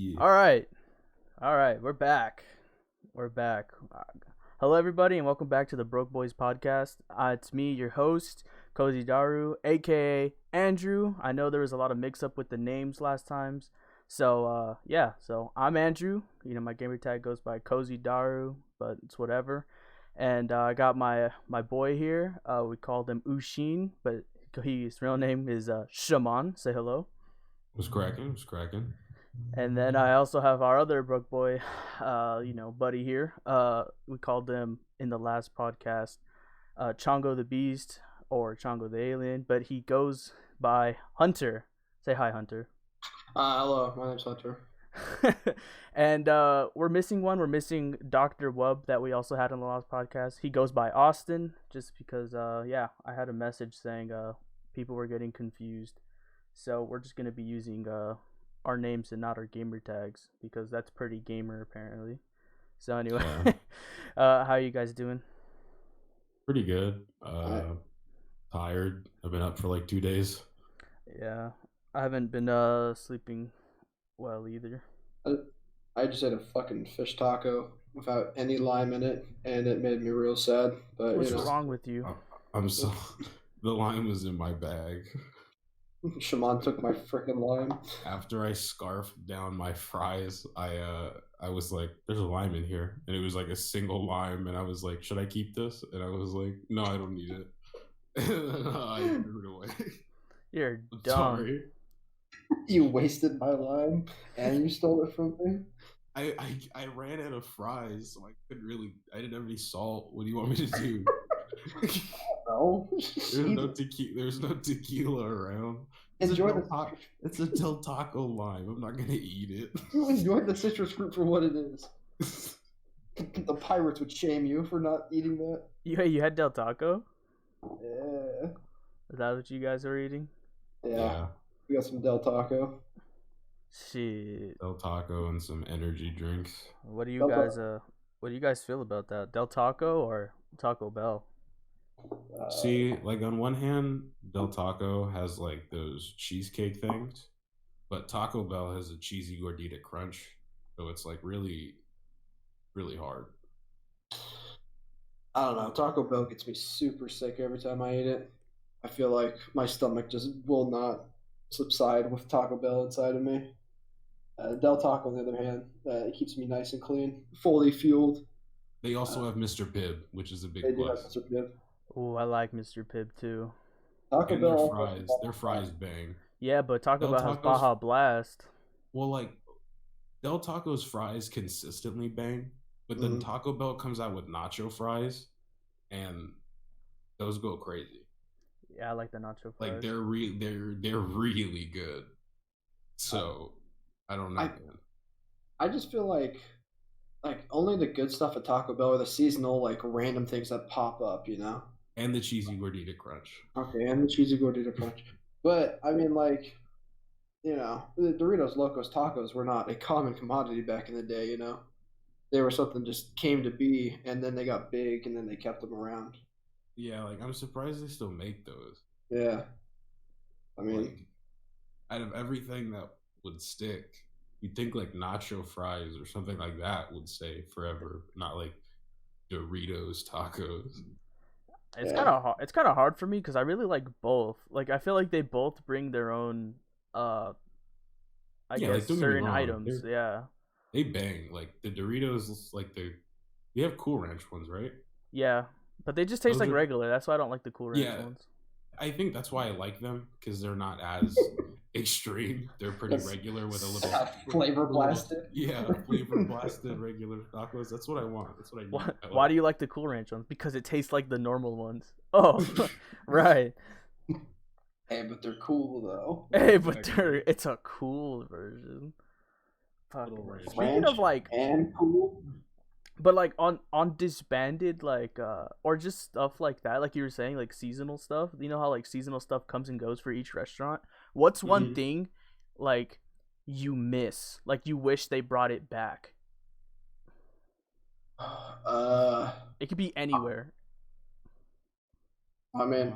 Yeah. All right, we're back. We're back. Hello, everybody, and welcome back to the Broke Boys podcast. It's me, your host, Cozy Daru, aka Andrew. I know there was a lot of mix-up with the names last times, so So I'm Andrew. My gamer tag goes by Cozy Daru, but it's whatever. And I got my boy here. We called him Ushin, but his real name is Shaman. Say hello. Was cracking. Was cracking. And then I also have our other Brook boy, buddy here. We called him in the last podcast, Chongo the Beast or Chongo the Alien, but he goes by Hunter. Say hi, Hunter. Hello, my name's Hunter. And we're missing one. We're missing Doctor Wub that we also had on the last podcast. He goes by Austin, just because I had a message saying people were getting confused. So we're just gonna be using our names and not our gamer tags because that's pretty gamer apparently. So anyway, how are you guys doing? Pretty good. Tired. I've been up for like 2 days. Yeah, I haven't been sleeping well either. I just ate a fucking fish taco without any lime in it, and it made me real sad. But What's wrong with you? I'm so. The lime was in my bag. Shaman took my freaking lime. After I scarfed down my fries, I was like, "There's a lime in here," and it was like a single lime, and I was like, "Should I keep this?" And I was like, "No, I don't need it." And I threw it away. You're dumb. Sorry. You wasted my lime, and you stole it from me. I ran out of fries, so I didn't have any salt. What do you want me to do? No. There's no tequila around. Enjoy It's a Del Taco lime. I'm not gonna eat it. You enjoy the citrus fruit for what it is. The pirates would shame you for not eating that. You had Del Taco? Yeah. Is that what you guys were eating? Yeah. We got some Del Taco. Shit. Del Taco and some energy drinks. What do you guys feel about that? Del Taco or Taco Bell? See, like on one hand, Del Taco has like those cheesecake things, but Taco Bell has a cheesy gordita crunch, so it's like really, really hard. I don't know. Taco Bell gets me super sick every time I eat it. I feel like my stomach just will not subside with Taco Bell inside of me. Del Taco, on the other hand, it keeps me nice and clean, fully fueled. They also have Mr. Pibb, which is a big They do have plus. Mr. Pibb. Oh, I like Mr. Pibb too. Taco And Bell. their fries bang. Yeah, but Taco Del Bell has Taco's- Baja Blast. Well, like Del Taco's fries consistently bang, but then Taco Bell comes out with nacho fries, and those go crazy. Yeah, I like the nacho fries. Like they're really good. So I don't know. I just feel like only the good stuff at Taco Bell are the seasonal like random things that pop up, you know. And the cheesy gordita crunch. Okay, and the cheesy gordita crunch. But I mean, like, you know, the Doritos Locos Tacos were not a common commodity back in the day. You know, they were something just came to be, and then they got big, and then they kept them around. Yeah, like I'm surprised they still make those. Yeah, I mean, like, out of everything that would stick, you'd think like nacho fries or something like that would stay forever, not like Doritos tacos. It's kind of hard. It's kind of hard for me because I really like both. Like I feel like they both bring their own, I guess like, certain items. Yeah. They bang. Like the Doritos, like they have Cool Ranch ones, right? Yeah, but they just taste like regular. That's why I don't like the Cool Ranch ones. I think that's why I like them because they're not as extreme. They're pretty regular with a little flavor blasted. Flavor blasted regular tacos. That's what I want. That's what I need. Why do you like the Cool Ranch ones? Because it tastes like the normal ones. Oh, right. Hey, but they're cool though. Hey, but it's a cool version. Speaking of like and cool. But like on disbanded like or just stuff like that, like you were saying, like seasonal stuff. You know how like seasonal stuff comes and goes for each restaurant? What's one thing like you miss? Like you wish they brought it back? It could be anywhere. I mean,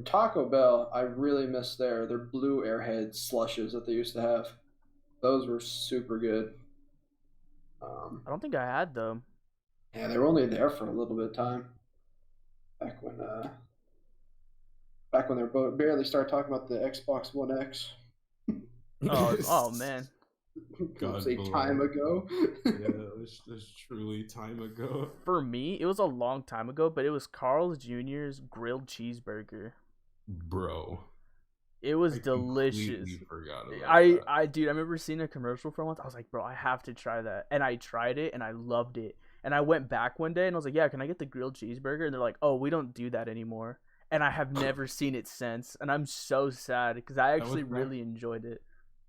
Taco Bell, I really miss their blue Airhead slushes that they used to have. Those were super good. I don't think I had them. Yeah, they were only there for a little bit of time back when back when they were barely started talking about the Xbox One X. Oh man. God Say below. time ago. Yeah, it's truly time ago. For me, it was a long time ago, but it was Carl's Jr.'s grilled cheeseburger. Bro, It was I delicious. completely forgot about I that. dude, I remember seeing a commercial for once. I was like, bro, I have to try that, and I tried it, and I loved it. And I went back one day, and I was like, yeah, can I get the grilled cheeseburger? And they're like, oh, we don't do that anymore. And I have never seen it since, and I'm so sad because I That was actually back. really enjoyed it.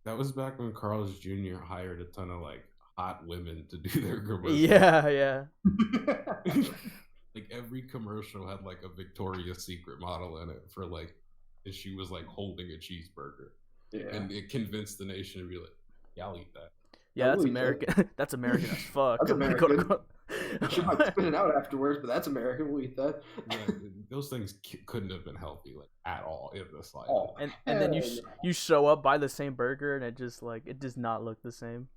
That was back when Carl's Jr. hired a ton of like hot women to do their commercials. Yeah, yeah. Like every commercial had like a Victoria's Secret model in it for like, and she was like holding a cheeseburger, Yeah. and it convinced the nation to be like, "Yeah, I'll eat that." Yeah, that's I'll eat that. American. That's American as fuck. That's American. Go. She might spit it out afterwards, but that's American. We'll eat that. Yeah, those things couldn't have been healthy like at all in the slightest. Oh, And then hell you show up by the same burger and it just like it does not look the same.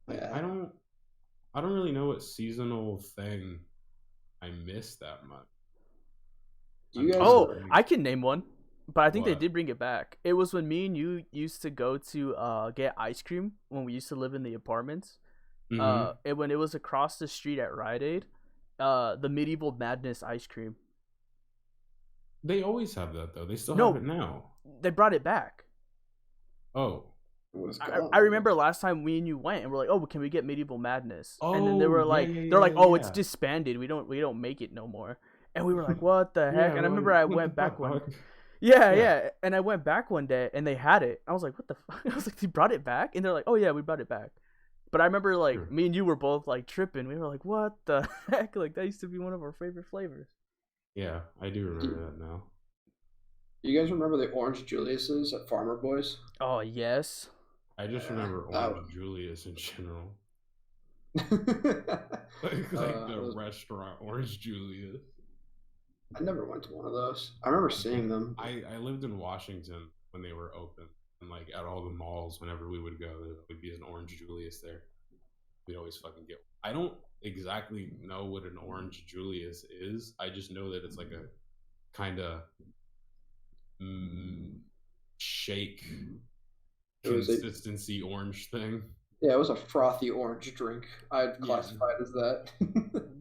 Like, yeah. I don't really know what seasonal thing I miss that much. You guys- Oh, I can name one, but I think they What? did bring it back. It was when me and you used to go to get ice cream when we used to live in the apartments. Mhm. When it was across the street at Rite Aid, the Medieval Madness ice cream. They always have that though. They still No. have it now. They brought it back. Oh, It was I gone. remember last time we and you went and we're like, oh, can we get Medieval Madness? And then they Oh, were yeah, like, yeah, they're like, yeah, oh, it's yeah. disbanded. We don't make it no more. And we were like, what the heck? yeah. And I remember I what went the back one. fuck? Yeah, Yeah. yeah. And I went back one day and they had it. I was like, what the fuck? I was like, they brought it back? And they're like, oh yeah, we brought it back. But I remember like Sure. me and you were both like tripping. We were like, what the heck? Like that used to be one of our favorite flavors. Yeah, I do remember that now. You guys remember the Orange Julius's at Farmer Boys? Oh yes. I just Yeah, remember that Orange Julius in general. Like The restaurant Orange Julius. I never went to one of those. I remember seeing them. I lived in Washington when they were open, and like at all the malls, whenever we would go, there would be an Orange Julius there. We'd always fucking get. I don't exactly know what an Orange Julius is. I just know that it's like a kind of shake It was a- consistency orange thing. Yeah, it was a frothy orange drink. I'd classify it as that.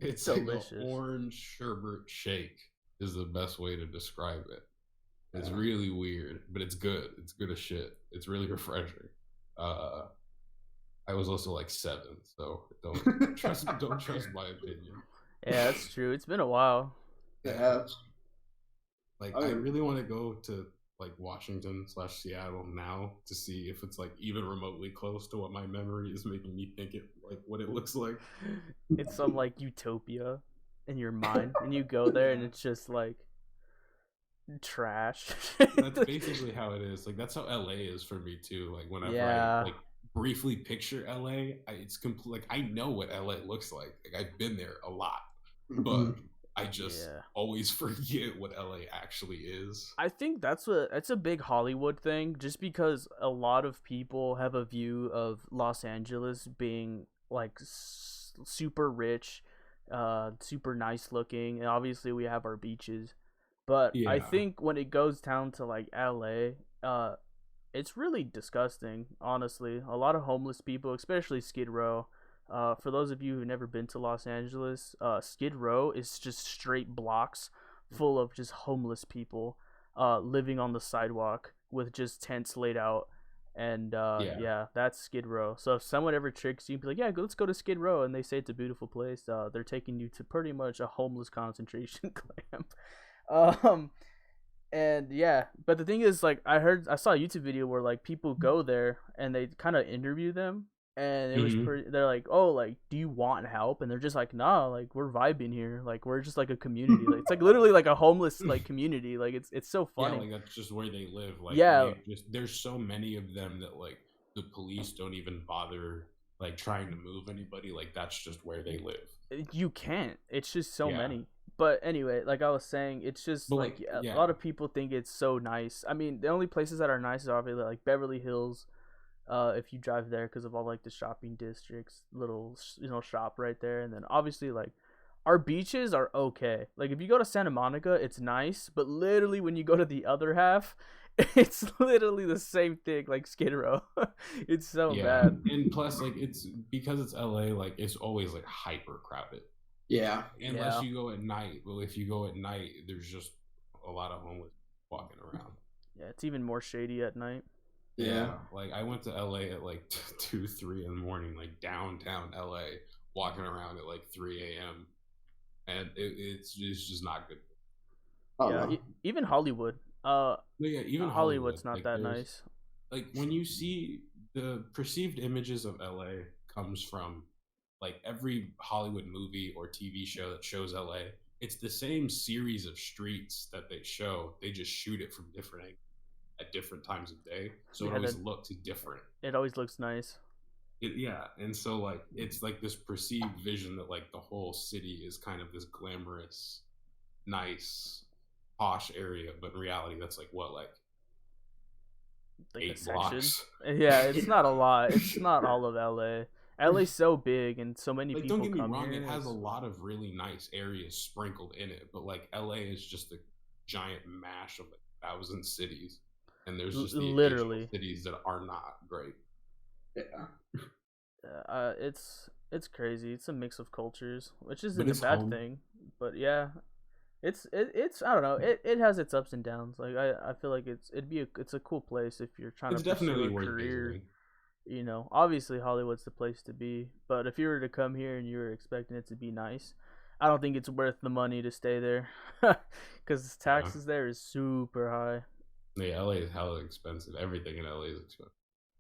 It's Delicious. like an orange sherbet shake is the best way to describe it. It's really weird, but it's good. It's good as shit. It's really refreshing. I was also like 7, so don't trust my opinion. Yeah, that's true. It's been a while. Yeah. Like I I mean- really want to go to like Washington/Seattle now to see if it's like even remotely close to what my memory is making me think it like what it looks like. It's some like utopia in your mind, and you go there and it's just like trash. That's basically how it is. Like that's how LA is for me too. Like whenever Yeah. I like briefly picture LA, it's complete. Like I know what LA looks like. Like I've been there a lot, but I just Yeah. always forget what LA actually is. I think that's a big Hollywood thing, just because a lot of people have a view of Los Angeles being like super rich, super nice looking, and obviously we have our beaches. But I Yeah. think when it goes down to like LA, it's really disgusting, honestly. A lot of homeless people, especially Skid Row. For those of you who've never been to Los Angeles, Skid Row is just straight blocks full of just homeless people living on the sidewalk with just tents laid out. And yeah, that's Skid Row. So if someone ever tricks you and be like, yeah, let's go to Skid Row, and they say it's a beautiful place, they're taking you to pretty much a homeless concentration camp. And yeah, but the thing is, like, I saw a YouTube video where like people go there and they kind of interview them, and it was pretty. They're like, "Oh, like, do you want help?" And they're just like, "Nah, like, we're vibing here. Like, we're just like a community. Like, it's like literally like a homeless like community. Like, it's so funny." Yeah, like that's just where they live. Like, Yeah. there's so many of them that like the police don't even bother like trying to move anybody. Like that's just where they live. You can't. It's just so Yeah. many. But anyway, like I was saying, it's just But, like yeah. a lot of people think it's so nice. I mean, the only places that are nice is obviously like Beverly Hills, if you drive there because of all like the shopping districts, little shop right there, and then obviously like our beaches are okay. Like if you go to Santa Monica, it's nice, but literally when you go to the other half, it's literally the same thing like Skid Row. It's so bad. and plus like it's because it's LA, like it's always like hyper crowded. Yeah. Unless you go at night. Well, if you go at night, there's just a lot of homeless walking around. Yeah, it's even more shady at night. Yeah, like I went to LA at like 2, 3 in the morning, like downtown LA, walking around at like 3 a.m. and it's just not good. Oh, yeah, no. even Hollywood. Yeah, even Hollywood's not like, that nice. Like when you see the perceived images of LA comes from like every Hollywood movie or TV show that shows LA, it's the same series of streets that they show. They just shoot it from different angles at different times of day, so it always looks different. It always looks nice. And so like it's like this perceived vision that like the whole city is kind of this glamorous, nice, posh area, but in reality, that's like what like 8 blocks. Yeah, it's not a lot. It's not all of LA. LA's so big and so many people. Don't get me wrong, it has a lot of really nice areas sprinkled in it, but like LA is just a giant mash of like 1,000 cities, and there's just literally cities that are not great. Yeah. It's crazy. It's a mix of cultures, which isn't a bad thing. But yeah, it's I don't know. It has its ups and downs. Like I feel like it's a cool place if you're trying to pursue a career. Visiting. You know, obviously Hollywood's the place to be, but if you were to come here and you were expecting it to be nice, I don't think it's worth the money to stay there, because taxes there is super high. Yeah, LA is hella expensive. Everything in LA is expensive.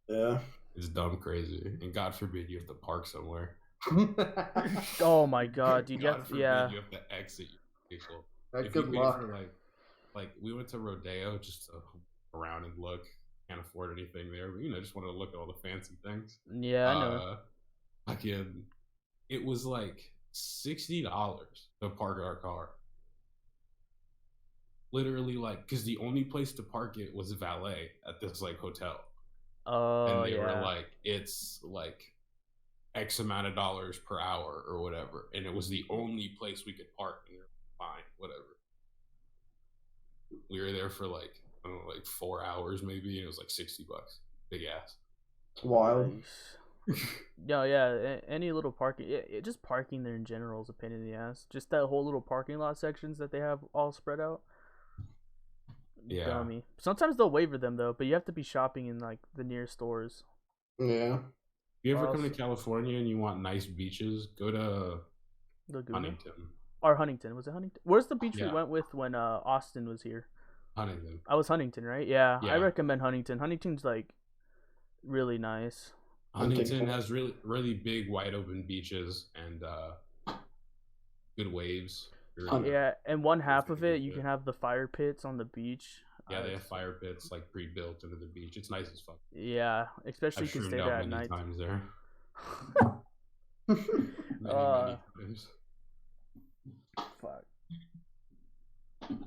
Yeah, it's dumb crazy, and God forbid you have to park somewhere. Oh my God, dude! God forbid you have to exit your vehicle. Good luck. Like we went to Rodeo just to around and look. Can't afford anything there, but just wanted to look at all the fancy things. Yeah, I know. Again, it was like $60 to park our car. Literally, like, because the only place to park it was valet at this like hotel. Oh, and they were like, it's like X amount of dollars per hour or whatever, and it was the only place we could park. And fine, whatever. We were there for like, I don't know, like 4 hours maybe, and it was like $60. Big ass. Wild. No, yeah, any little parking, just parking there in general is a pain in the ass. Just that whole little parking lot sections that they have all spread out. Yeah. Dummy. Sometimes they'll waiver them though, but you have to be shopping in like the near stores. Yeah. If you ever come to California and you want nice beaches, go to Huntington. Or Huntington. Was it Huntington? Where's the beach we went with when Austin was here? Huntington. I was Huntington, right? Yeah. I recommend Huntington. Huntington's like really nice. Huntington has really, really big, wide open beaches and good waves. Yeah, and one half of it, you can have the fire pits on the beach. Yeah, they have fire pits like pre-built into the beach. It's nice as fuck. Yeah, especially if you stay there at night. Times there. many times. Fuck.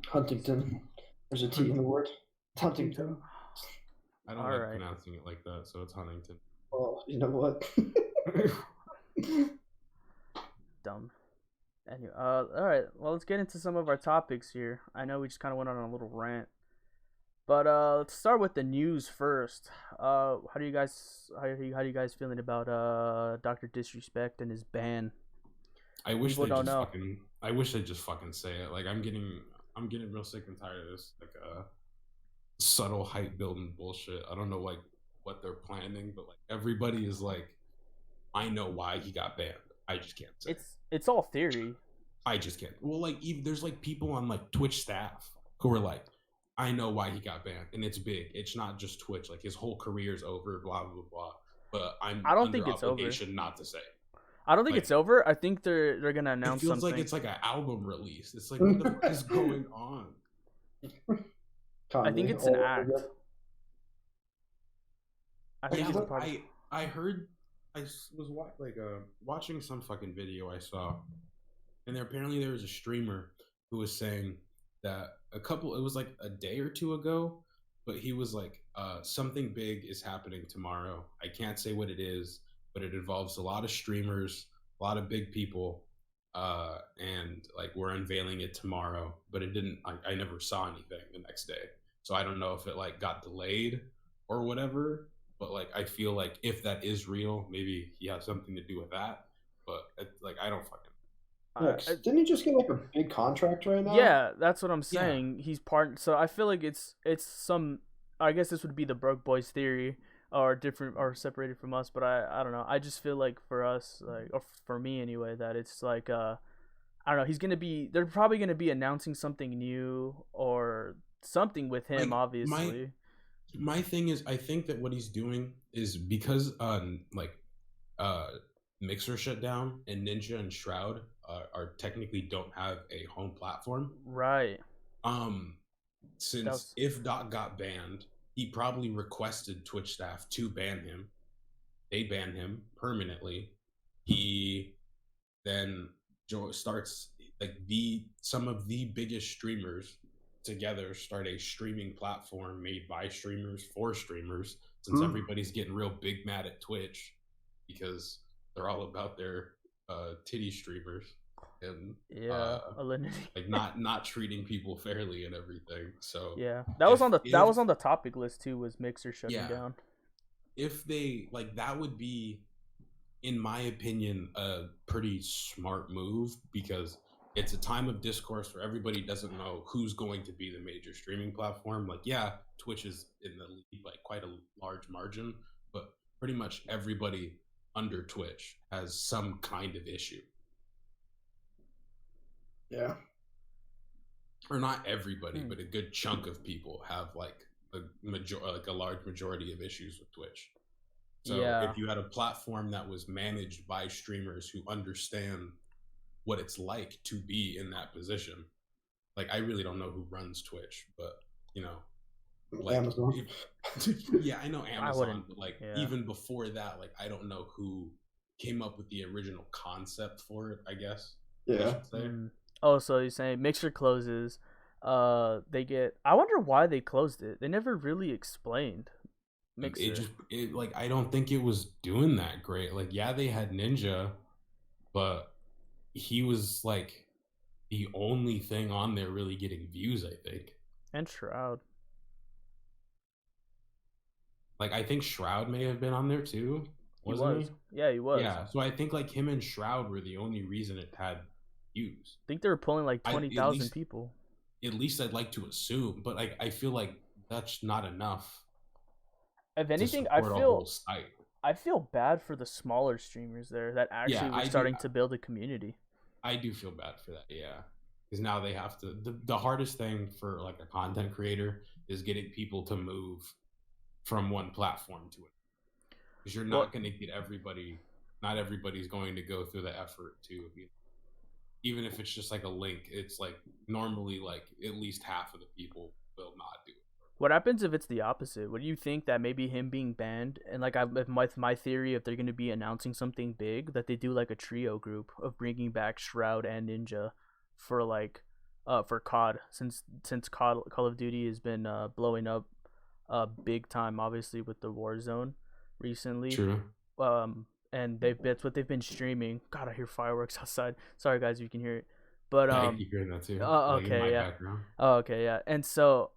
Huntington. There's a T in the word. Huntington. I don't like pronouncing it like that, so it's Huntington. Well, you know what? Dumb. Anyway, all right. Well, let's get into some of our topics here. I know we just kind of went on a little rant, but let's start with the news first. How do you guys feeling about Dr. Disrespect and his ban? I wish they just fucking say it. Like I'm getting real sick and tired of this like subtle hype building bullshit. I don't know like what they're planning, but like everybody is like, I know why he got banned. I just can't say. It's all theory. I just can't. Well, like even there's like people on like Twitch staff who are like, I know why he got banned, and it's big. It's not just Twitch. Like his whole career's over. Blah blah blah. But I don't think it's over. Not to say. I don't think it's over. I think they're gonna announce something. It feels like it's like an album release. It's like what the fuck is going on? I think it's an act. I heard. I was watching some fucking video I saw, and apparently there was a streamer who was saying that it was like a day or two ago, but he was like, something big is happening tomorrow. I can't say what it is, but it involves a lot of streamers, a lot of big people, and like we're unveiling it tomorrow. But it didn't. I never saw anything the next day, so I don't know if it like got delayed or whatever. But like I feel like if that is real, maybe he has something to do with that. But like I don't fucking. Didn't he just get like a big contract right now? Yeah, that's what I'm Yeah. saying. He's part. So I feel like it's some. I guess this would be the Broke Boys theory, or different or separated from us. But I don't know. I just feel like for us, like, or for me anyway, that it's like I don't know. He's gonna be. They're probably gonna be announcing something new or something with him. Like my Obviously, my thing is, I think that what he's doing is because like uh Mixer shut down and Ninja and Shroud are technically don't have a home platform. right? Um, That since was. if Doc got banned, he probably requested Twitch staff to ban him. They ban him permanently. He then starts like the some of the biggest streamers together start a streaming platform made by streamers for streamers, since everybody's getting real big mad at Twitch because they're all about their titty streamers and Yeah, like not treating people fairly and everything. So yeah, that was on the that was if on the topic list too. Was Mixer shutting yeah, down? if they like that would be, in my opinion, a pretty smart move because it's a time of discourse where everybody doesn't know who's going to be the major streaming platform. Like, yeah, Twitch is in the lead by quite a large margin, but pretty much everybody under Twitch has some kind of issue. Yeah. Or not everybody, but a good chunk of people have like a large majority of issues with Twitch. So Yeah. if you had a platform that was managed by streamers who understand what it's like to be in that position, like I really don't know who runs Twitch, but you know, like Amazon. Yeah, I know Amazon, but like yeah. even before that, like I don't know who came up with the original concept for it, I guess. Yeah. Oh, so you're saying Mixer closes, they get. I wonder why they closed it. They never really explained. Mixer. It like I don't think it was doing that great. Like yeah, they had Ninja, but he was like the only thing on there really getting views, I think. And Shroud. Like I think Shroud may have been on there too. Wasn't he? Yeah, he was. Yeah, so I think like him and Shroud were the only reason it had views. I think they were pulling like 20,000 people. At least I'd like to assume, but like I feel like that's not enough. If anything, I feel bad for the smaller streamers there that actually were starting to build a community. I do feel bad for that, yeah. Because now they have to. The hardest thing for like a content creator is getting people to move from one platform to it. Because you're not going to get everybody. Not everybody's going to go through the effort to. Even if it's just like a link, it's like normally like at least half of the people will not do it. What happens if it's the opposite? Would you think that maybe him being banned and like my theory, if they're going to be announcing something big, that they do like a trio group of bringing back Shroud and Ninja for like for COD, since Call of Duty has been blowing up big time, obviously with the Warzone recently. True. And that's what they've been streaming. God, I hear fireworks outside. Sorry guys if you can hear it. But I keep hearing that too. Okay, yeah. Background. Oh, okay, yeah. And so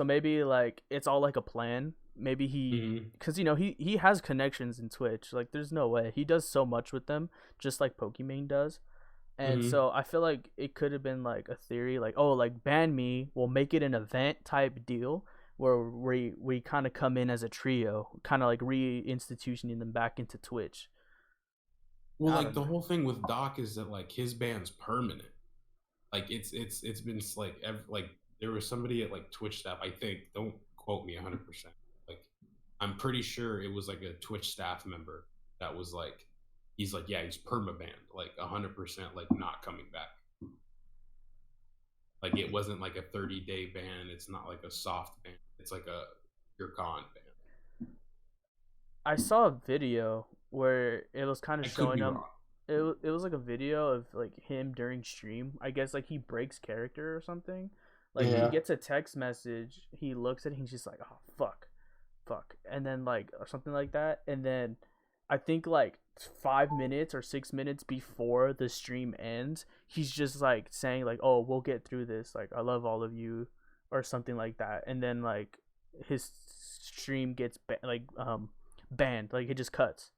maybe like it's all like a plan. Maybe he, because you know he has connections in Twitch. Like there's no way he does so much with them, just like Pokimane does. And so I feel like it could have been like a theory, like, oh, like ban me, we'll make it an event type deal where we kind of come in as a trio, kind of like reinstitutioning them back into Twitch. Well, like the whole thing with Doc is that like his ban's permanent. Like it's been like there was somebody at like Twitch staff, I think, don't quote me 100%. Like I'm pretty sure it was like a Twitch staff member that was like, he's like, yeah, he's permabanned, like 100%, like not coming back. Like it wasn't like a 30-day ban. It's not like a soft ban. It's like a you're gone ban. I saw a video where it was kind of showing him. It was like a video of like him during stream. I guess like he breaks character or something. Like he Yeah. gets a text message, he looks at it, he's just like, oh fuck, and then like or something like that, and then I think like 5 minutes or 6 minutes before the stream ends, he's just like saying like, oh, we'll get through this, like I love all of you, or something like that, and then like his stream gets banned, like it just cuts.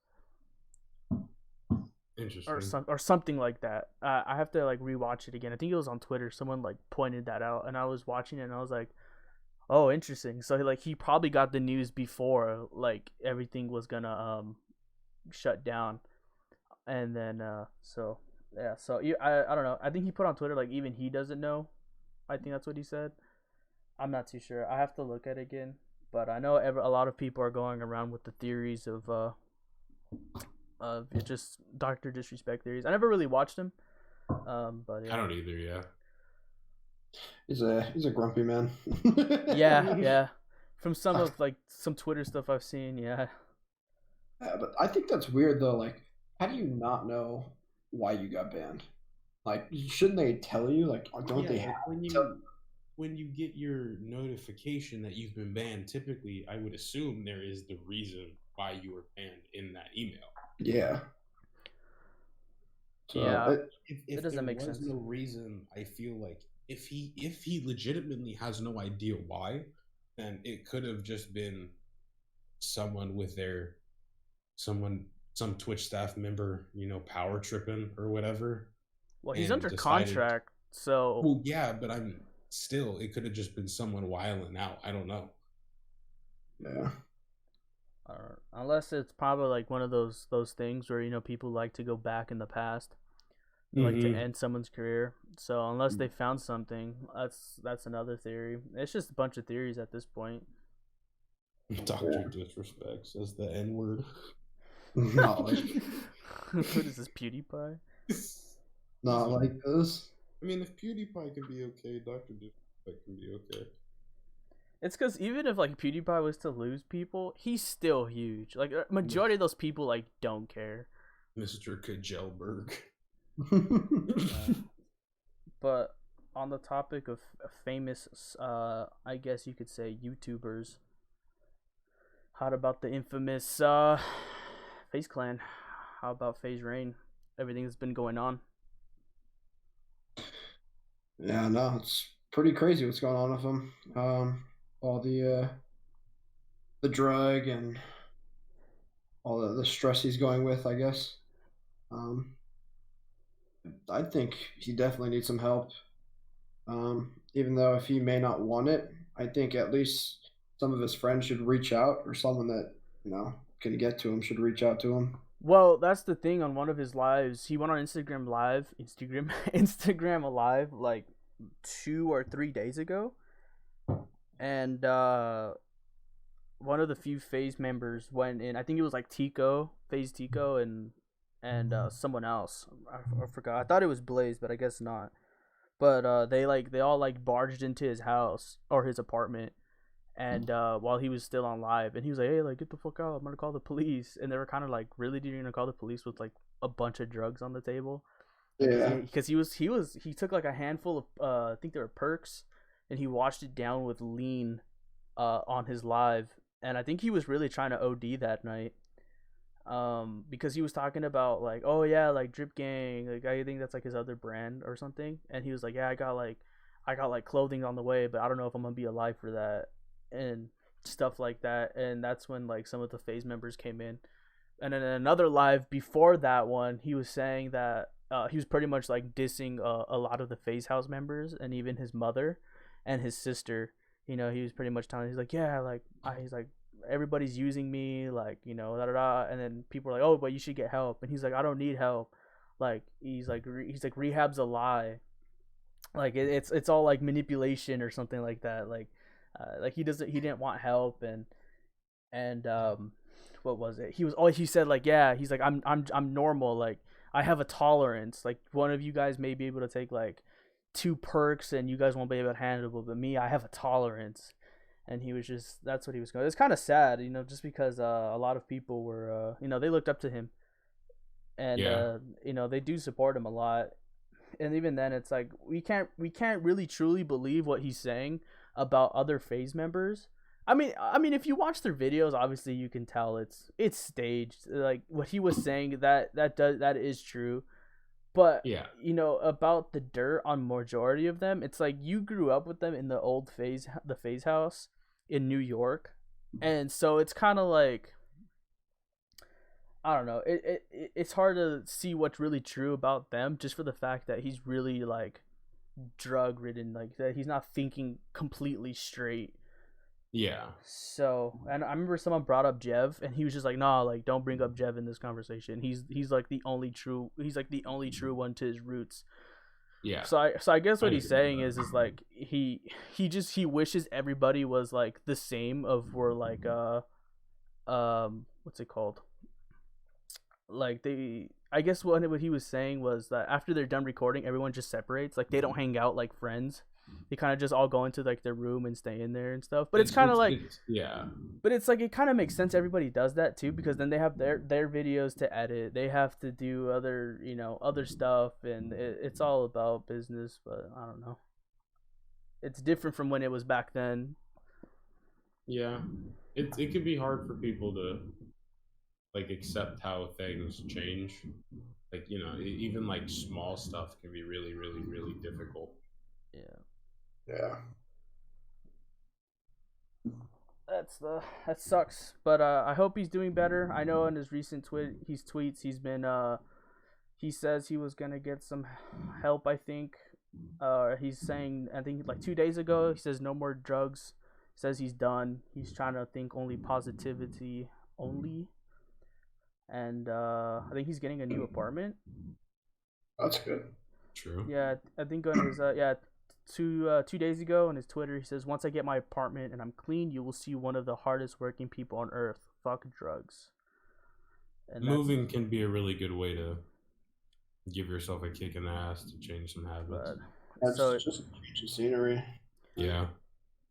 Interesting. Or something like that. I have to like rewatch it again. I think it was on Twitter. Someone like pointed that out, and I was watching it, and I was like, "Oh, interesting." So like he probably got the news before like everything was gonna shut down, and then so yeah. So I don't know. I think he put on Twitter like even he doesn't know. I think that's what he said. I'm not too sure. I have to look at it again. But I know a lot of people are going around with the theories of just Doctor Disrespect theories. I never really watched him, but yeah. I don't either. Yeah. He's a grumpy man. Yeah. From some of like some Twitter stuff I've seen, yeah. Yeah, but I think that's weird though. Like, how do you not know why you got banned? Like, shouldn't they tell you? Like, don't they have when you get your notification that you've been banned? Typically, I would assume there is the reason why you were banned in that email. Yeah. So yeah. If it doesn't make sense. No reason, I feel like if he legitimately has no idea why, then it could have just been someone with some Twitch staff member, power tripping or whatever. Well, he's under contract, so. Well, yeah, but it could have just been someone wiling out. I don't know. Yeah. Unless it's probably like one of those things where people like to go back in the past, like to end someone's career. So unless they found something, that's another theory. It's just a bunch of theories at this point. Doctor Disrespect says the N-word. Not like. What is this, PewDiePie? Not like this. I mean, if PewDiePie can be okay, Doctor Disrespect can be okay. It's because even if like PewDiePie was to lose people, he's still huge. Like majority of those people like don't care. Mr. Kajelberg. But on the topic of famous, I guess you could say YouTubers. How about the infamous FaZe Clan? How about FaZe Rain? Everything that's been going on. Yeah, no, it's pretty crazy what's going on with them. All the drug and all the stress he's going with, I guess. I think he definitely needs some help. Even though if he may not want it, I think at least some of his friends should reach out, or someone that can get to him should reach out to him. Well, that's the thing. On one of his lives, he went on Instagram Live like 2 or 3 days ago, and one of the few FaZe members went in. I think it was like FaZe Tico, and someone else. I forgot. I thought it was Blaze, but I guess not. But they all like barged into his house or his apartment, and while he was still on live, and he was like, "Hey, like get the fuck out! I'm gonna call the police." And they were kind of like, "Really? You're gonna call the police with like a bunch of drugs on the table?" Yeah. Because he took like a handful of I think they were perks, and he washed it down with lean, on his live, and I think he was really trying to OD that night. Because he was talking about like, oh yeah, like Drip Gang, like I think that's like his other brand or something, and he was like, yeah, I got like clothing on the way, but I don't know if I'm gonna be alive for that and stuff like that. And that's when like some of the FaZe members came in, and then in another live before that one, he was saying that he was pretty much like dissing a lot of the FaZe house members and even his mother and his sister. He was pretty much telling, he's like, yeah, like he's like, everybody's using me, like da da da. And then people are like, oh, but you should get help, and he's like, I don't need help. Like he's like rehab's a lie, like it's all like manipulation or something like that. Like he didn't want help, and what was it, he said like, yeah, he's like, I'm normal, like I have a tolerance, like one of you guys may be able to take like 2 perks and you guys won't be able to handle it, but me, I have a tolerance. And he was just, that's what he was going. It's kind of sad, just because a lot of people were, they looked up to him, and they do support him a lot. and even then, it's like we can't really truly believe what he's saying about other phase members. I mean, if you watch their videos, obviously you can tell it's staged. Like what he was saying, that is true. But Yeah. About the dirt on majority of them, it's like you grew up with them in the phase house in New York, and so it's kind of like, I don't know. It's hard to see what's really true about them just for the fact that he's really like drug ridden, like that he's not thinking completely straight. Yeah. So, and I remember someone brought up Jev, and he was just like, "Nah, like don't bring up Jev in this conversation. He's like the only true one to his roots." Yeah. So I guess what he's saying is like he wishes everybody was like the same of were like what's it called? Like I guess what he was saying was that after they're done recording, everyone just separates. Like they don't hang out like friends. They kind of just all go into like their room and stay in there and stuff. But it's kind of like, yeah. But it's like it kind of makes sense. Everybody does that too because then they have their videos to edit. They have to do other stuff, and it's all about business. But I don't know. It's different from when it was back then. Yeah, it could be hard for people to like accept how things change. Like even like small stuff can be really, really, really difficult. Yeah. That sucks. But I hope he's doing better. I know in his recent tweets he's been he says he was gonna get some help. I think he's saying, I think like 2 days ago, he says no more drugs. He says he's done. He's trying to think only positivity only. And I think he's getting a new apartment. That's good. True. Yeah, I think on his 2 days ago on his Twitter, he says, "Once I get my apartment and I'm clean, you will see one of the hardest working people on earth. Fuck drugs." And moving can be a really good way to give yourself a kick in the ass to change some habits. That's just a change of scenery. Yeah.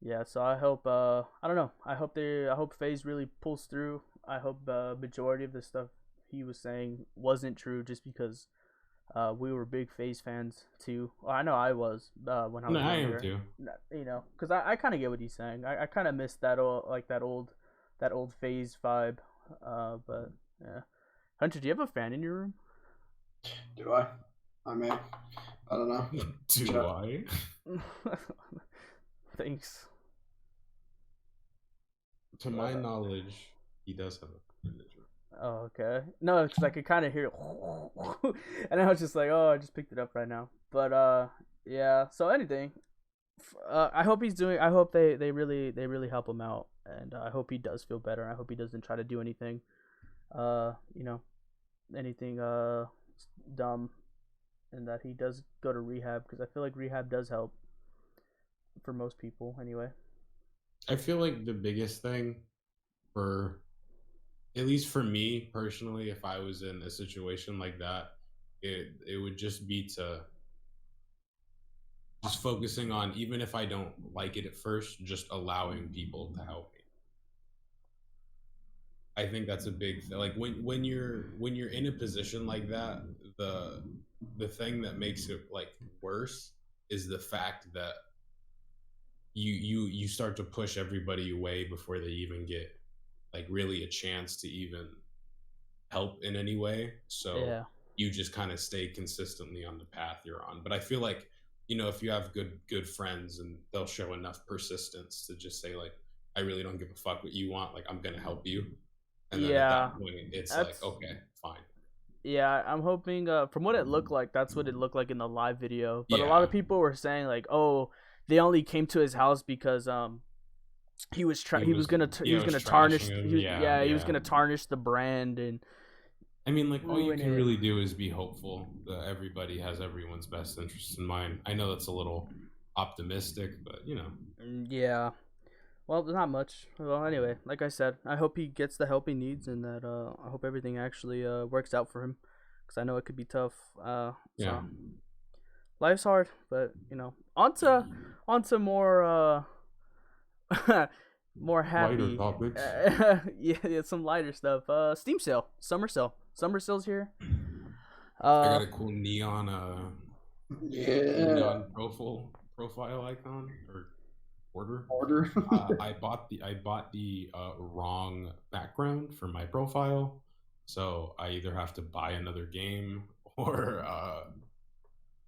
Yeah, so I hope I don't know. I hope FaZe really pulls through. I hope majority of the stuff he was saying wasn't true just because we were big FaZe fans too. Well, I know I was when I was younger. I am too. Because I kind of get what he's saying. I kind of miss that old FaZe vibe. But yeah, Hunter, do you have a fan in your room? Do I? I may. I don't know. Do I? Thanks. To my knowledge, he does have a fan in his room. Oh, okay. No, because I could kind of hear it. And I was just like, oh, I just picked it up right now. But, yeah. So anything. I hope he's doing, I hope they really help him out. And I hope he does feel better. I hope he doesn't try to do anything, anything, dumb. And that he does go to rehab. Because I feel like rehab does help. For most people, anyway. I feel like the biggest thing for, at least for me personally, if I was in a situation like that, it would just be to just focusing on, even if I don't like it at first, just allowing people to help me. I think that's a big thing. Like when you're in a position like that, the thing that makes it like worse is the fact that you start to push everybody away before they even get like really a chance to even help in any way. So you just kind of stay consistently on the path you're on. But I feel like, if you have good friends and they'll show enough persistence to just say like, I really don't give a fuck what you want, like I'm gonna help you. And then at that point it's like, okay, fine. Yeah, I'm hoping from what it looked like, that's what it looked like in the live video. But a lot of people were saying like, oh, they only came to his house because he was gonna tarnish he was gonna tarnish the brand. And I mean, like, all you can really do is be hopeful that everybody has everyone's best interests in mind. I know that's a little optimistic, but yeah, well, there's not much. Well, anyway, like I said, I hope he gets the help he needs, and that I hope everything actually works out for him, because I know it could be tough. So life's hard, but onto more more happy topics. Yeah, some lighter stuff. Steam sale, summer sale's here. I got a cool neon Yeah. neon profile icon or border. Order. I bought the wrong background for my profile, so I either have to buy another game or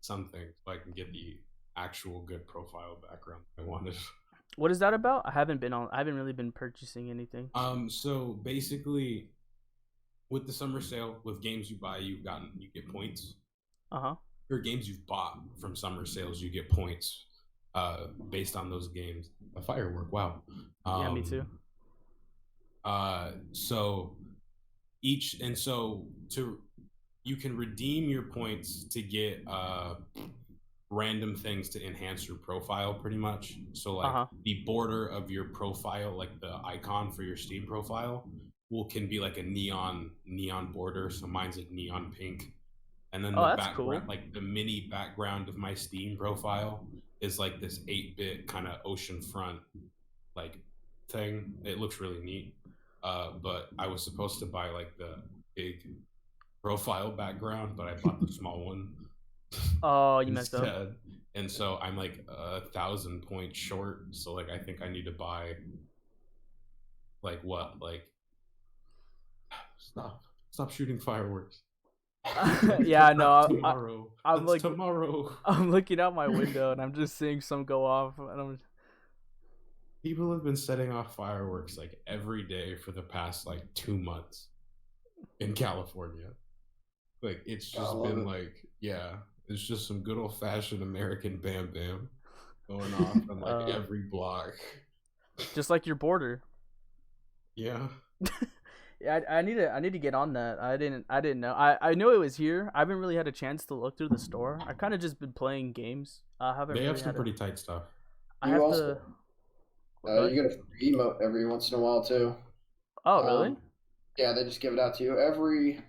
something so I can get the actual good profile background I wanted. What is that about? I haven't really been purchasing anything. So basically, with the summer sale, with games you buy, you get points. Uh-huh. Or games you've bought from summer sales, you get points based on those games. A firework, wow. Yeah, me too. So you can redeem your points to get random things to enhance your profile, pretty much. So like the border of your profile, like the icon for your Steam profile, can be like a neon border. So mine's like neon pink, and then the background, like the mini background of my Steam profile, is like this 8-bit kind of oceanfront like thing. It looks really neat. But I was supposed to buy like the big profile background, but I bought the small one. Oh, you messed up. And so I'm like 1,000 points short. So like I think I need to buy like stop shooting fireworks. Yeah, no. Tomorrow. I'm like tomorrow. I'm looking out my window and I'm just seeing some go off. People have been setting off fireworks like every day for the past like 2 months in California. Like it's just been like, yeah, it's just some good old fashioned American bam bam going off on like every block. Just like your border. Yeah. Yeah, I need to get on that. I didn't know. I know it was here. I haven't really had a chance to look through the store. I kind of just been playing games. They have some pretty tight stuff. You get a free emote every once in a while too. Oh, really? Yeah, they just give it out to you every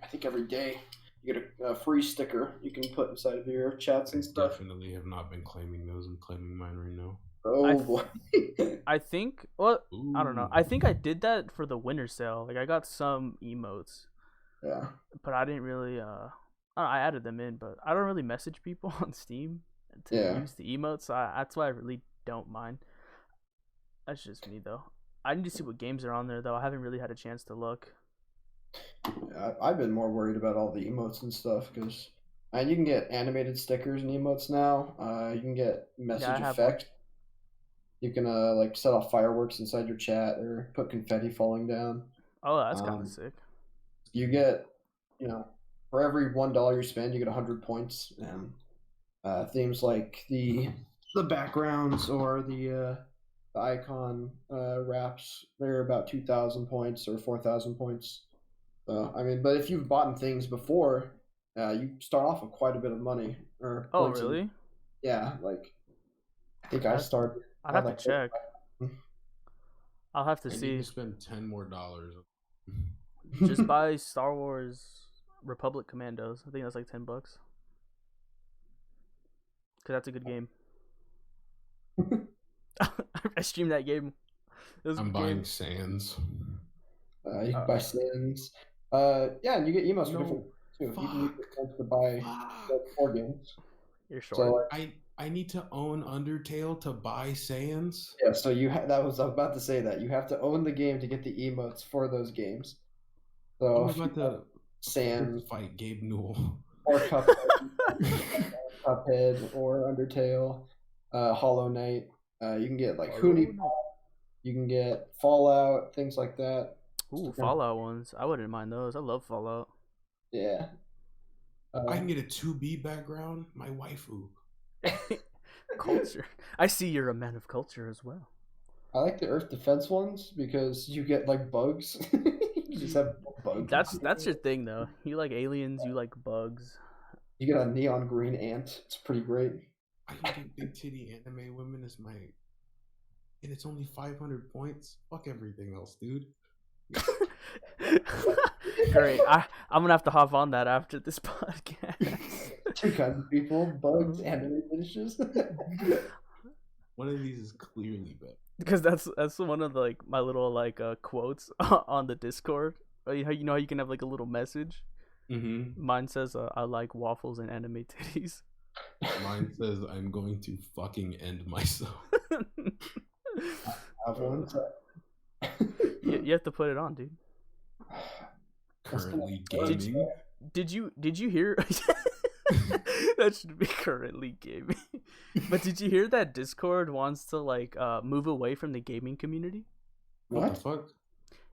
day. You get a free sticker you can put inside of your chats and stuff. Definitely have not been claiming those. I'm claiming mine right now. Oh boy. I think. Well, ooh. I don't know. I think I did that for the winter sale. Like I got some emotes. Yeah. But I didn't really. I added them in, but I don't really message people on Steam to use the emotes. So that's why I really don't mind. That's just me though. I need to see what games are on there though. I haven't really had a chance to look. Yeah, I've been more worried about all the emotes and stuff because you can get animated stickers and emotes now. You can get message effect. You can like set off fireworks inside your chat or put confetti falling down. Oh, that's kind of sick. You get, for every $1 you spend, you get 100 points, and themes like the backgrounds or the icon wraps, they're about 2,000 points or 4,000 points. But if you've bought things before, you start off with quite a bit of money. Oh, really? Yeah, like I think I started. I'd have to check. I'll have to see. Need to spend $10 more. Just buy Star Wars Republic Commandos. I think that's like $10. Cause that's a good game. I streamed that game. I'm buying Sans. You can buy Sans. Yeah, and you get emotes for different too. You can use the to buy 4 games. You're short. So, I need to own Undertale to buy Sans. Yeah, so I was about to say that you have to own the game to get the emotes for those games. So I'm about to Sans fight Gabe Newell or Cuphead, or Undertale, Hollow Knight. You can get like Hoonie. You can get Fallout, things like that. Ooh, Fallout ones. I wouldn't mind those. I love Fallout. Yeah. I can get a 2B background. My waifu. Culture. I see you're a man of culture as well. I like the Earth Defense ones because you get like bugs. You just have bugs. That's your thing though. You like aliens. You like bugs. You get a neon green ant. It's pretty great. I can get big titty anime women as my, and it's only 500 points. Fuck everything else, dude. Great. I'm gonna have to hop on that after this podcast. 2 kinds of people: bugs, anime finishes. One of these is clearly bad. Because that's one of the, my little quotes on the Discord. You know how you can have like a little message. Mm-hmm. Mine says, "I like waffles and anime titties." Mine says, "I'm going to fucking end myself." I have one. You have to put it on, dude. Currently Did- gaming. Did you hear? That should be currently gaming. But did you hear that Discord wants to like move away from the gaming community? What the fuck?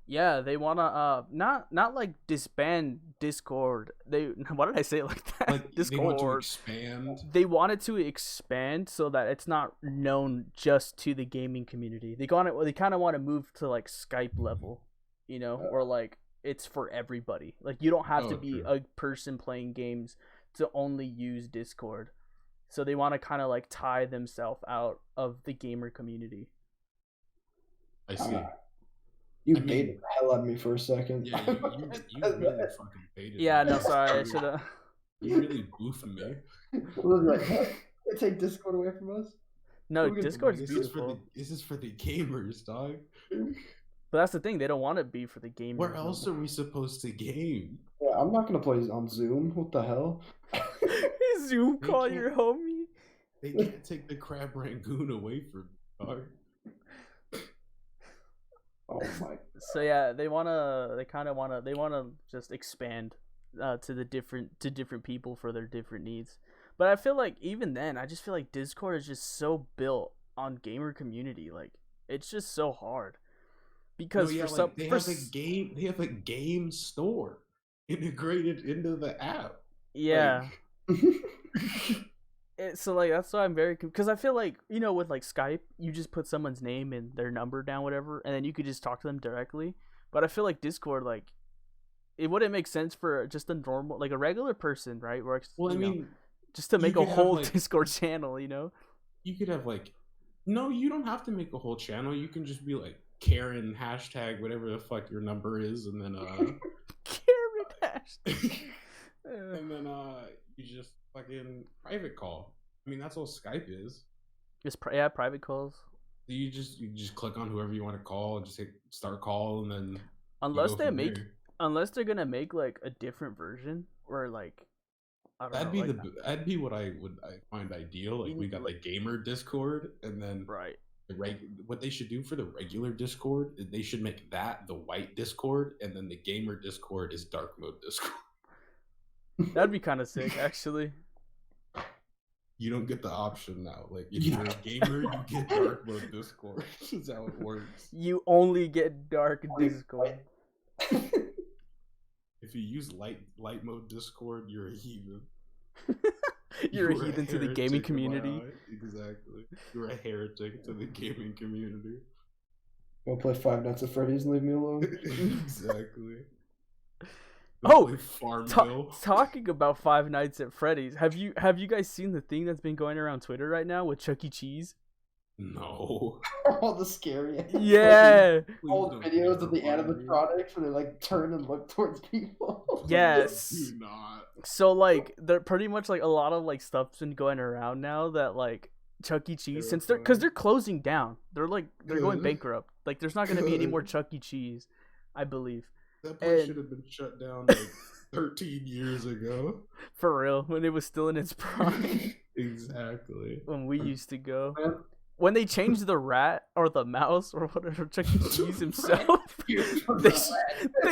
Yeah, they wanna not like disband Discord. Why did I say it like that? Like they want to expand. They wanted to expand so that it's not known just to the gaming community. They kind of want to move to like Skype level, or like it's for everybody. Like you don't have to be a person playing games to only use Discord. So they want to kind of like tie themselves out of the gamer community. I see. You baited the hell out of me for a second. Yeah, you really fucking baited. Yeah, me. no, sorry, I should have. You really boofed me. You take Discord away from us? No, Discord's This beautiful. This is for the gamers, dog. But that's the thing; they don't want to be for the gamers. Where else are we supposed to game? Yeah, I'm not gonna play on Zoom. What the hell? Zoom call your homie. They can't take the crab rangoon away from me, dog. Oh my. So yeah, they wanna just expand to different people for their different needs. But I feel like even then, I just feel like Discord is just so built on gamer community. Like it's just so hard because they have a game store integrated into the app. Yeah. So like that's why I'm very, because I feel like with like Skype, you just put someone's name and their number down, whatever, and then you could just talk to them directly. But I feel like Discord, like it wouldn't make sense for just a normal, like a regular person, right? Where Well, I mean, just to make a whole like, Discord channel, You could have like, no, you don't have to make a whole channel. You can just be like Karen hashtag whatever the fuck your number is, and then Karen hashtag. And then you just fucking private call. I mean, that's all Skype is. Just private calls. You just click on whoever you want to call and just hit start call, and then unless they're gonna make like a different version where like that'd be what I find ideal. Like we got the gamer Discord, and then right. What they should do for the regular Discord is they should make that the white Discord, and then the gamer Discord is dark mode Discord. That'd be kind of sick, actually. You don't get the option now. Like if you're a gamer, you get dark mode Discord. That's how it works. You only get dark Discord. If you use light mode Discord, you're a heathen. You're a heathen to the gaming community. Exactly. You're a heretic to the gaming community. Go play Five Nights at Freddy's and leave me alone. Exactly. Talking about Five Nights at Freddy's, have you guys seen the thing that's been going around Twitter right now with Chuck E. Cheese? No. All the scary. Yeah. Old videos of the animatronics where they like turn and look towards people. Yes. Do not. So like, they're pretty much like a lot of like stuff's been going around now that like Chuck E. Cheese, because they're closing down. They're going bankrupt. Like there's not gonna be any more Chuck E. Cheese, I believe. That place should have been shut down like 13 years ago. For real, when it was still in its prime. Exactly. When we used to go. When they changed the rat or the mouse or whatever, Chuck E. Cheese himself, they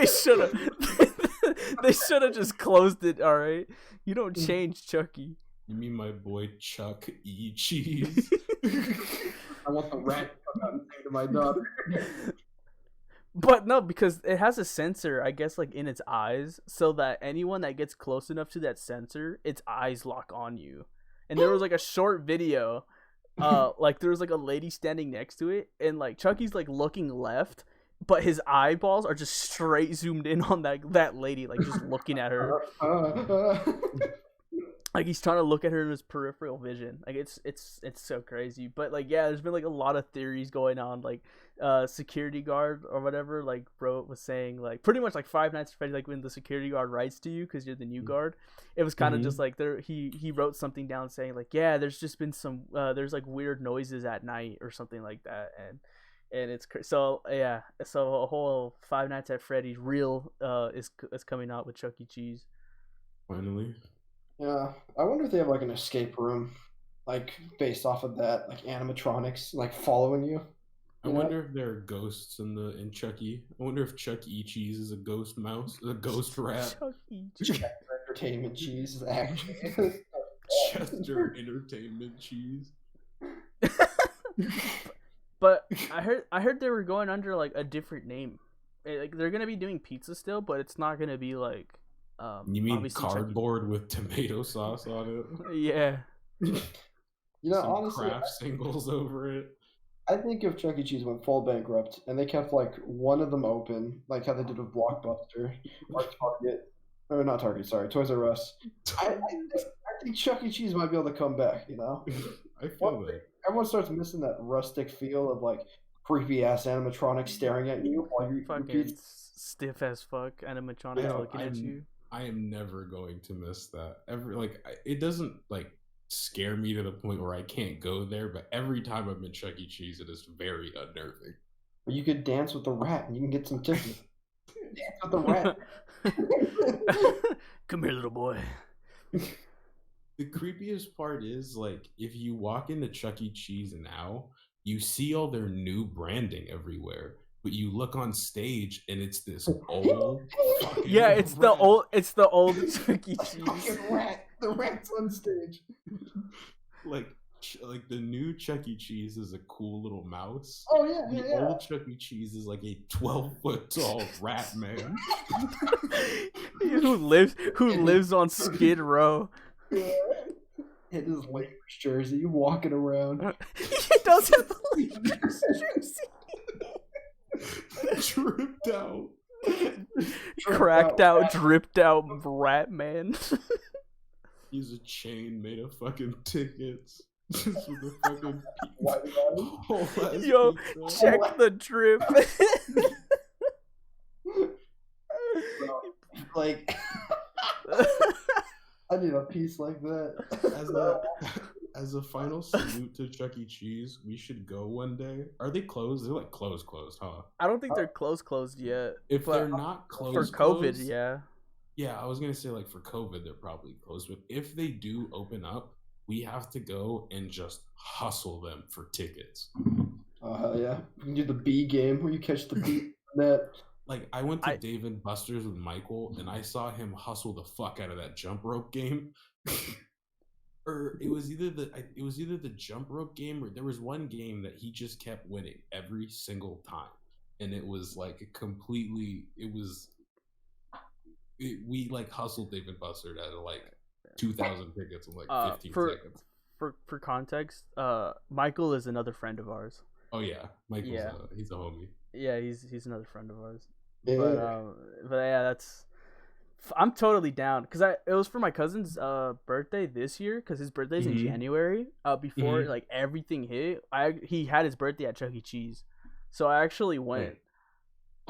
should have just closed it. All right, you don't change Chucky. You mean my boy Chuck E. Cheese? I want the rat to come out and say to my daughter. But no, because it has a sensor, I guess, like in its eyes, so that anyone that gets close enough to that sensor, its eyes lock on you. And there was like a short video. Like there was like a lady standing next to it, and like Chucky's like looking left, but his eyeballs are just straight zoomed in on that lady, like just looking at her. Like he's trying to look at her in his peripheral vision. Like it's so crazy. But like yeah, there's been like a lot of theories going on. Like security guard or whatever, like bro was saying, like pretty much like Five Nights at Freddy's, like when the security guard writes to you because you're the new guard, it was kind of just like there he wrote something down saying like, yeah, there's just been some there's like weird noises at night or something like that, and it's so yeah, so a whole Five Nights at Freddy's real is coming out with Chuck E. Cheese. Finally. Yeah, I wonder if they have like an escape room, like based off of that, like animatronics, like following you. I You know, wonder if there are ghosts in Chucky. I wonder if Chuck E. Cheese is a ghost mouse, a ghost rat. Chuck E. Chester Entertainment Cheese is actually. Chester Entertainment Cheese. But I heard they were going under like a different name. Like they're gonna be doing pizza still, but it's not gonna be like You mean obviously Chuck E. cardboard with tomato sauce on it? Yeah. You know, Some honestly, craft singles over it. I think if Chuck E. Cheese went full bankrupt and they kept like one of them open, like how they did with Blockbuster or Target, or not Target, sorry, Toys R Us, I think Chuck E. Cheese might be able to come back. You know, I feel that. everyone starts missing that rustic feel of like creepy ass animatronics staring at you while you Fucking repeat. stiff as fuck animatronics Yeah, looking at you. I am never going to miss that. It doesn't like scare me to the point where I can't go there, but every time I'm in Chuck E. Cheese, it is very unnerving. Or you could dance with the rat and you can get some tickets. Dance with the rat. Come here, little boy. The creepiest part is like if you walk into Chuck E. Cheese now, you see all their new branding everywhere, but you look on stage and it's this old Yeah, it's rat. the old Chuck E. Cheese. Fucking rat. The rat's on stage. like the new Chuck E. Cheese is a cool little mouse. Oh yeah, The yeah. old Chuck E. Cheese is like a 12-foot tall rat man. who lives on Skid Row. Yeah. In his Lakers jersey, walking around. He does have the Lakers jersey. Tripped out. Cracked out, dripped out rat man. He's a chain made of fucking tickets. Just with a fucking whole ass Yo, pizza. check the drip. Like, I need a piece like that. As a final salute to Chuck E. Cheese, we should go one day. Are they closed? They're like closed, huh? I don't think they're closed yet. If but they're not closed for COVID, closed, yeah. Yeah, I was gonna say like for COVID they're probably closed, but if they do open up, we have to go and just hustle them for tickets. Oh hell yeah! We can do the B game where you catch the B net. Like I went to Dave and Buster's with Michael, and I saw him hustle the fuck out of that jump rope game. Or it was either the jump rope game, or there was one game that he just kept winning every single time, and it was like we like hustled Dave and Buster out of like 2,000 tickets in like 15 seconds. For context, Michael is another friend of ours. Oh yeah, Michael's he's a homie. Yeah, he's another friend of ours. Yeah. But yeah, I'm totally down because it was for my cousin's birthday this year because his birthday's in January. Before like everything hit, he had his birthday at Chuck E. Cheese, so I actually went.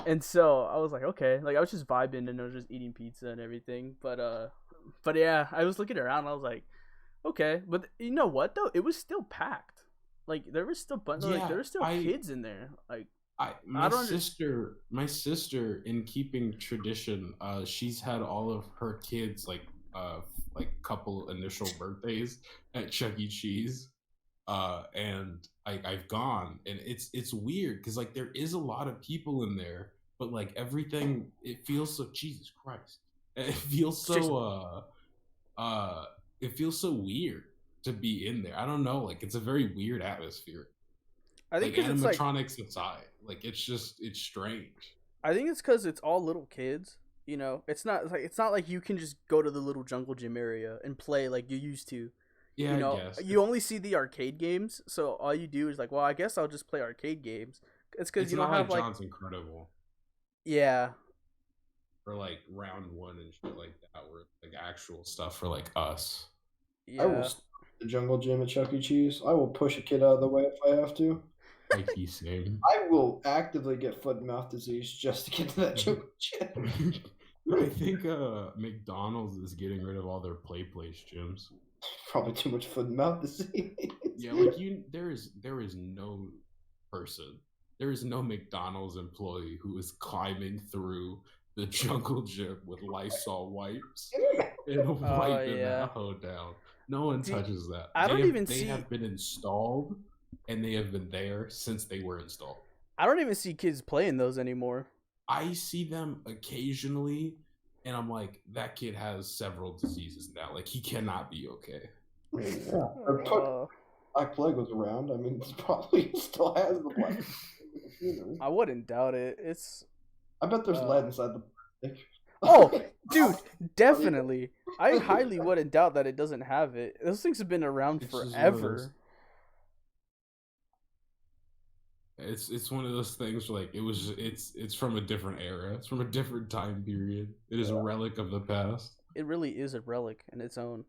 And so I was like, okay, like I was just vibing and I was just eating pizza and everything. But yeah, I was looking around and I was like, okay, but you know what though? It was still packed. Like there was still there were still kids in there. Like my sister, in keeping tradition, she's had all of her kids like couple initial birthdays at Chuck E. Cheese. And I've gone, and it's weird because like there is a lot of people in there, but like everything, it feels so Jesus Christ. It feels so it feels so weird to be in there. I don't know, like it's a very weird atmosphere. I think like animatronics inside, like it's strange. I think it's because it's all little kids. You know, it's not like you can just go to the little jungle gym area and play like you used to. Yeah, you know, I guess. you only see the arcade games, so all you do is like, well, I guess I'll just play arcade games. It's because you don't have like John's Incredible. Yeah. Or like round one and shit like that, where like actual stuff for like us. Yeah. I will start the jungle gym at Chuck E. Cheese. I will push a kid out of the way if I have to. Like he's saying. I will actively get foot and mouth disease just to get to that jungle gym. I think McDonald's is getting rid of all their place gyms. Probably too much foot and mouth disease. Yeah, like there is no person, there is no McDonald's employee who is climbing through the jungle gym with Lysol wipes and Oh wiping yeah. that hoe down. No one See, touches that. I don't even They see. have been installed, and they have been there since they were installed. I don't even see kids playing those anymore. I see them occasionally, and I'm like, that kid has several diseases now. Like, he cannot be okay. Yeah. Black Plague was around. I mean, he probably still has the Black Plague. I wouldn't doubt it. I bet there's lead inside the plague. Oh, dude, definitely. I highly wouldn't doubt that it doesn't have it. Those things have been around forever. It's one of those things where, like, it's from a different era. It's from a different time period. It is a relic of the past. It really is a relic in its own.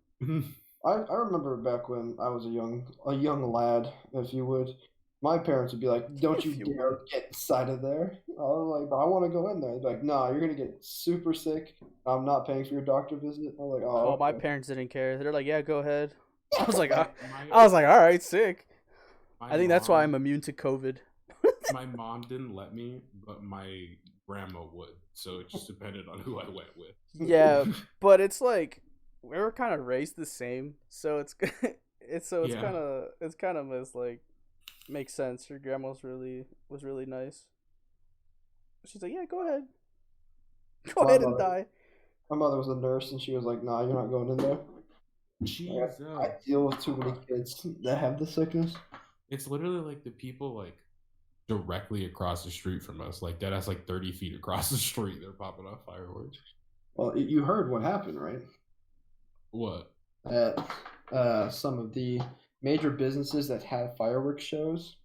I remember back when I was a young lad, if you would. My parents would be like, "Don't you dare get inside of there." I was like, "I want to go in there." They'd be like, "No, you're gonna get super sick. I'm not paying for your doctor visit." I was like, "Oh." My parents didn't care. They're like, "Yeah, go ahead." I was like, "All right, sick." I think that's why I'm immune to COVID. My mom didn't let me, but my grandma would. So it just depended on who I went with. Yeah, but it's like we were kind of raised the same, so it's kind of like makes sense. Your grandma was really nice. She's like, "Yeah, go ahead, and die." My mother was a nurse, and she was like, "Nah, you're not going in there." Jesus. I deal with too many kids that have the sickness. It's literally like the people like directly across the street from us, like that's like 30 feet across the street. They're popping off fireworks. Well, you heard what happened, right? What? Some of the major businesses that have fireworks shows,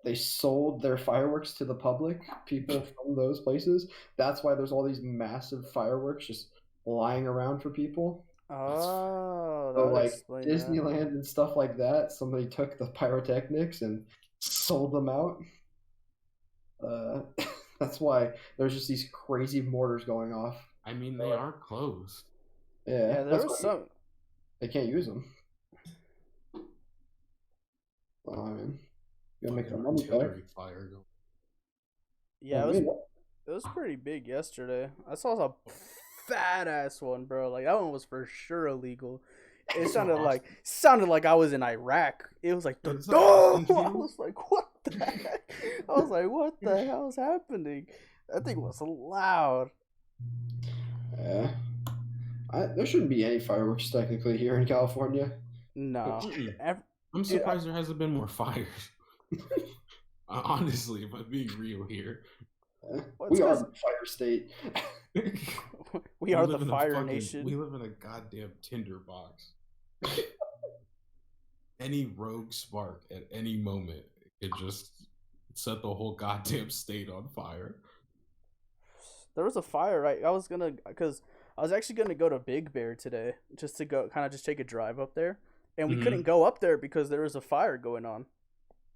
they sold their fireworks to the public, people from those places. That's why there's all these massive fireworks just lying around for people. Oh, so like Disneyland and stuff like that. Somebody took the pyrotechnics and sold them out. That's why there's just these crazy mortars going off. I mean, they are closed. Yeah, there was some. They can't use them. Well, I mean, you gotta make the money back. Fire going. Yeah, it was pretty big yesterday. I saw a fat ass one, bro. Like that one was for sure illegal. It sounded like I was in Iraq. It was like I was like, what the heck? I was like, what the hell is happening? That thing was loud. Yeah. There shouldn't be any fireworks technically here in California. No. I'm surprised there hasn't been more fires. Honestly, if I'm being real here. We are the fire state. we are the fire nation. We live in a goddamn tinderbox. Any rogue spark at any moment could just set the whole goddamn state on fire. There was a fire, right? I was actually gonna go to Big Bear today, just to go kind of just take a drive up there, and we couldn't go up there because there was a fire going on.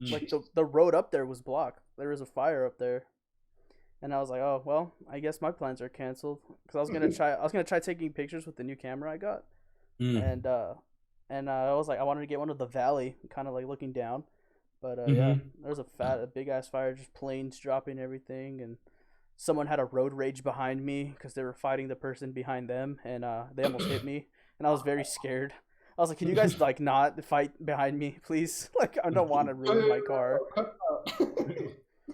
Like the road up there was blocked. There was a fire up there, and I was like, oh well, I guess my plans are canceled because I was gonna try taking pictures with the new camera I got, and I was like, I wanted to get one of the valley, kind of like looking down, but yeah, there was a big ass fire, just planes dropping everything, and someone had a road rage behind me because they were fighting the person behind them, and they almost hit me, and I was very scared. I was like, can you guys like not fight behind me, please? Like, I don't want to ruin my car. I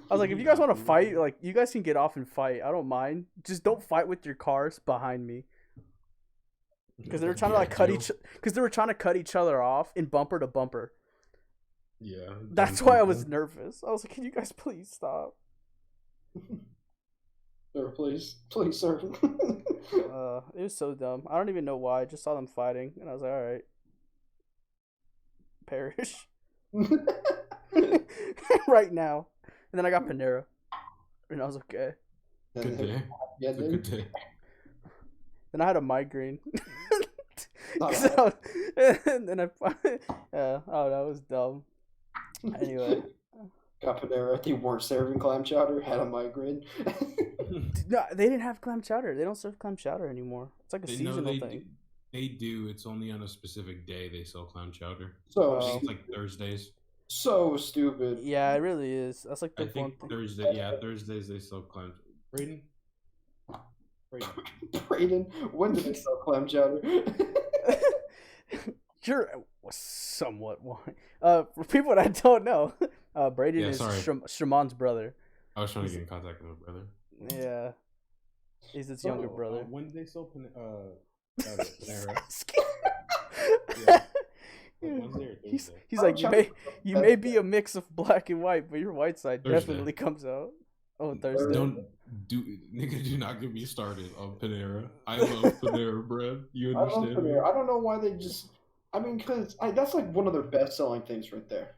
was like, if you guys want to fight, like, you guys can get off and fight. I don't mind. Just don't fight with your cars behind me. Because they were trying to cut each other off in bumper to bumper. Yeah. That's why I was nervous. I was like, can you guys please stop? Sir, please, sir. It was so dumb. I don't even know why. I just saw them fighting, and I was like, all right. Perish. Right now. And then I got Panera. And I was okay. Good day. Yeah, good day. Then I had a migraine. And then that was dumb. Anyway. Got Panera. They weren't serving clam chowder. Had a migraine. No, they didn't have clam chowder. They don't serve clam chowder anymore. It's like a seasonal thing. They do. It's only on a specific day they sell clam chowder. So it's like Thursdays. So stupid. Yeah, it really is. That's like the I think Thursdays they sell clam. Brayden. Brayden, when did they sell clam chowder? You're somewhat wine. For people that don't know, Brayden Yeah, is sorry. Shaman's brother. I was trying to get in contact with my brother. Yeah, he's his younger brother. When did they sell Panera? Yeah. Wednesday or He's Thursday? like, you may be a mix of black and white, but your white side Thursday. definitely comes out. Oh, Thursday. Do not get me started on Panera. I love Panera bread. You understand? I love Panera. I don't know why they just. I mean, because that's like one of their best-selling things right there.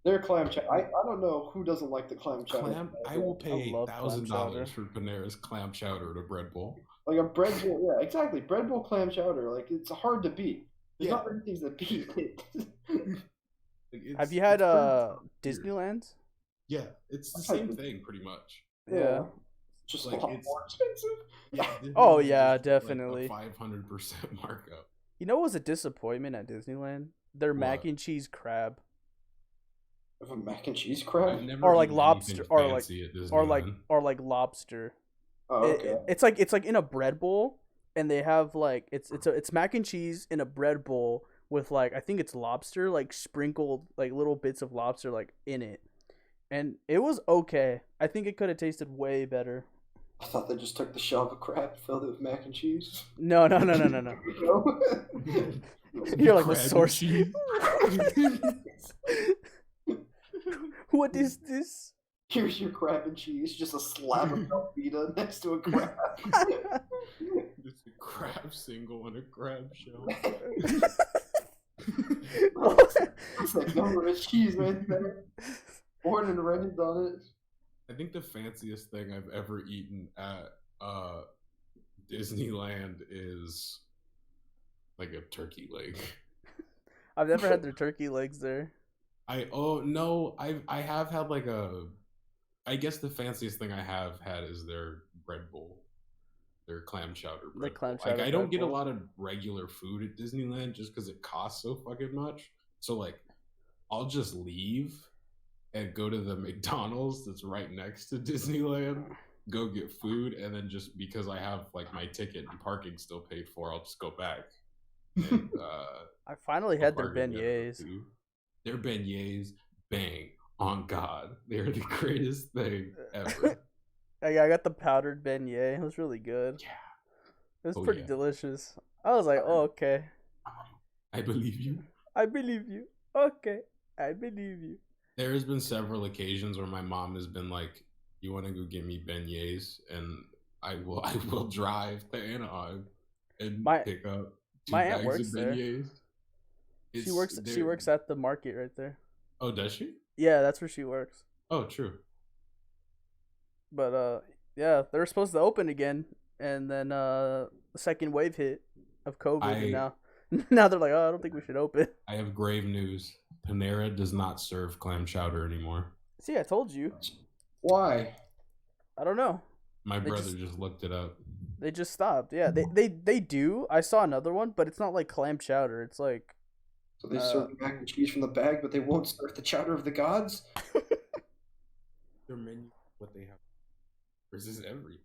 Their clam chowder. I don't know who doesn't like the clam chowder. I will pay love clam chowder. $1,000 for Panera's clam chowder and a bread bowl. Like a bread bowl, yeah, exactly. Bread bowl clam chowder. Like it's hard to beat. There's not many things that beat it. Have you had Disneyland? Yeah, it's the same thing pretty much. Yeah. Just like a lot it's more expensive. Yeah. Oh yeah, definitely. Like 500% markup. You know what was a disappointment at Disneyland? Their mac and cheese crab. Of a mac and cheese crab? Or like lobster, or like lobster. Oh, okay. It's like in a bread bowl, and they have like it's mac and cheese in a bread bowl with like I think it's lobster like sprinkled like little bits of lobster like in it, and it was okay. I think it could have tasted way better. I thought they just took the shell of a crab, filled it with mac and cheese. No. You're like the source. What is this? Here's your crab and cheese, just a slab of Velveeta next to a crab. Just a crab single and a crab shell. It's like number of cheese right there. Born and raised on it. I think the fanciest thing I've ever eaten at Disneyland is like a turkey leg. I've never had their turkey legs there. I have had like I guess the fanciest thing I have had is their bread bowl. Their clam chowder bread bowl. Like I don't get a lot of regular food at Disneyland just because it costs so fucking much. So like I'll just leave and go to the McDonald's that's right next to Disneyland, go get food, and then just because I have like my ticket and parking still paid for, I'll just go back. And, I finally had their beignets. Their beignets, bang, on God. They're the greatest thing ever. I got the powdered beignet. It was really good. Yeah. It was pretty delicious. I was like, oh, okay. I believe you. I believe you. Okay. I believe you. There has been several occasions where my mom has been like, you want to go get me beignets? And I will drive to Anaheim and pick up two bags of beignets. She works at the market right there. Oh, does she? Yeah, that's where she works. Oh, true. But yeah, they were supposed to open again, and then the second wave hit of COVID, and now they're like, oh, I don't think we should open. I have grave news. Panera does not serve clam chowder anymore. See, I told you. Why? I don't know. My brother just looked it up. They just stopped. Yeah, they do. I saw another one, but it's not like clam chowder. It's like. So they serve mac and cheese from the bag, but they won't serve the chowder of the gods? Their menu, what they have, versus everything.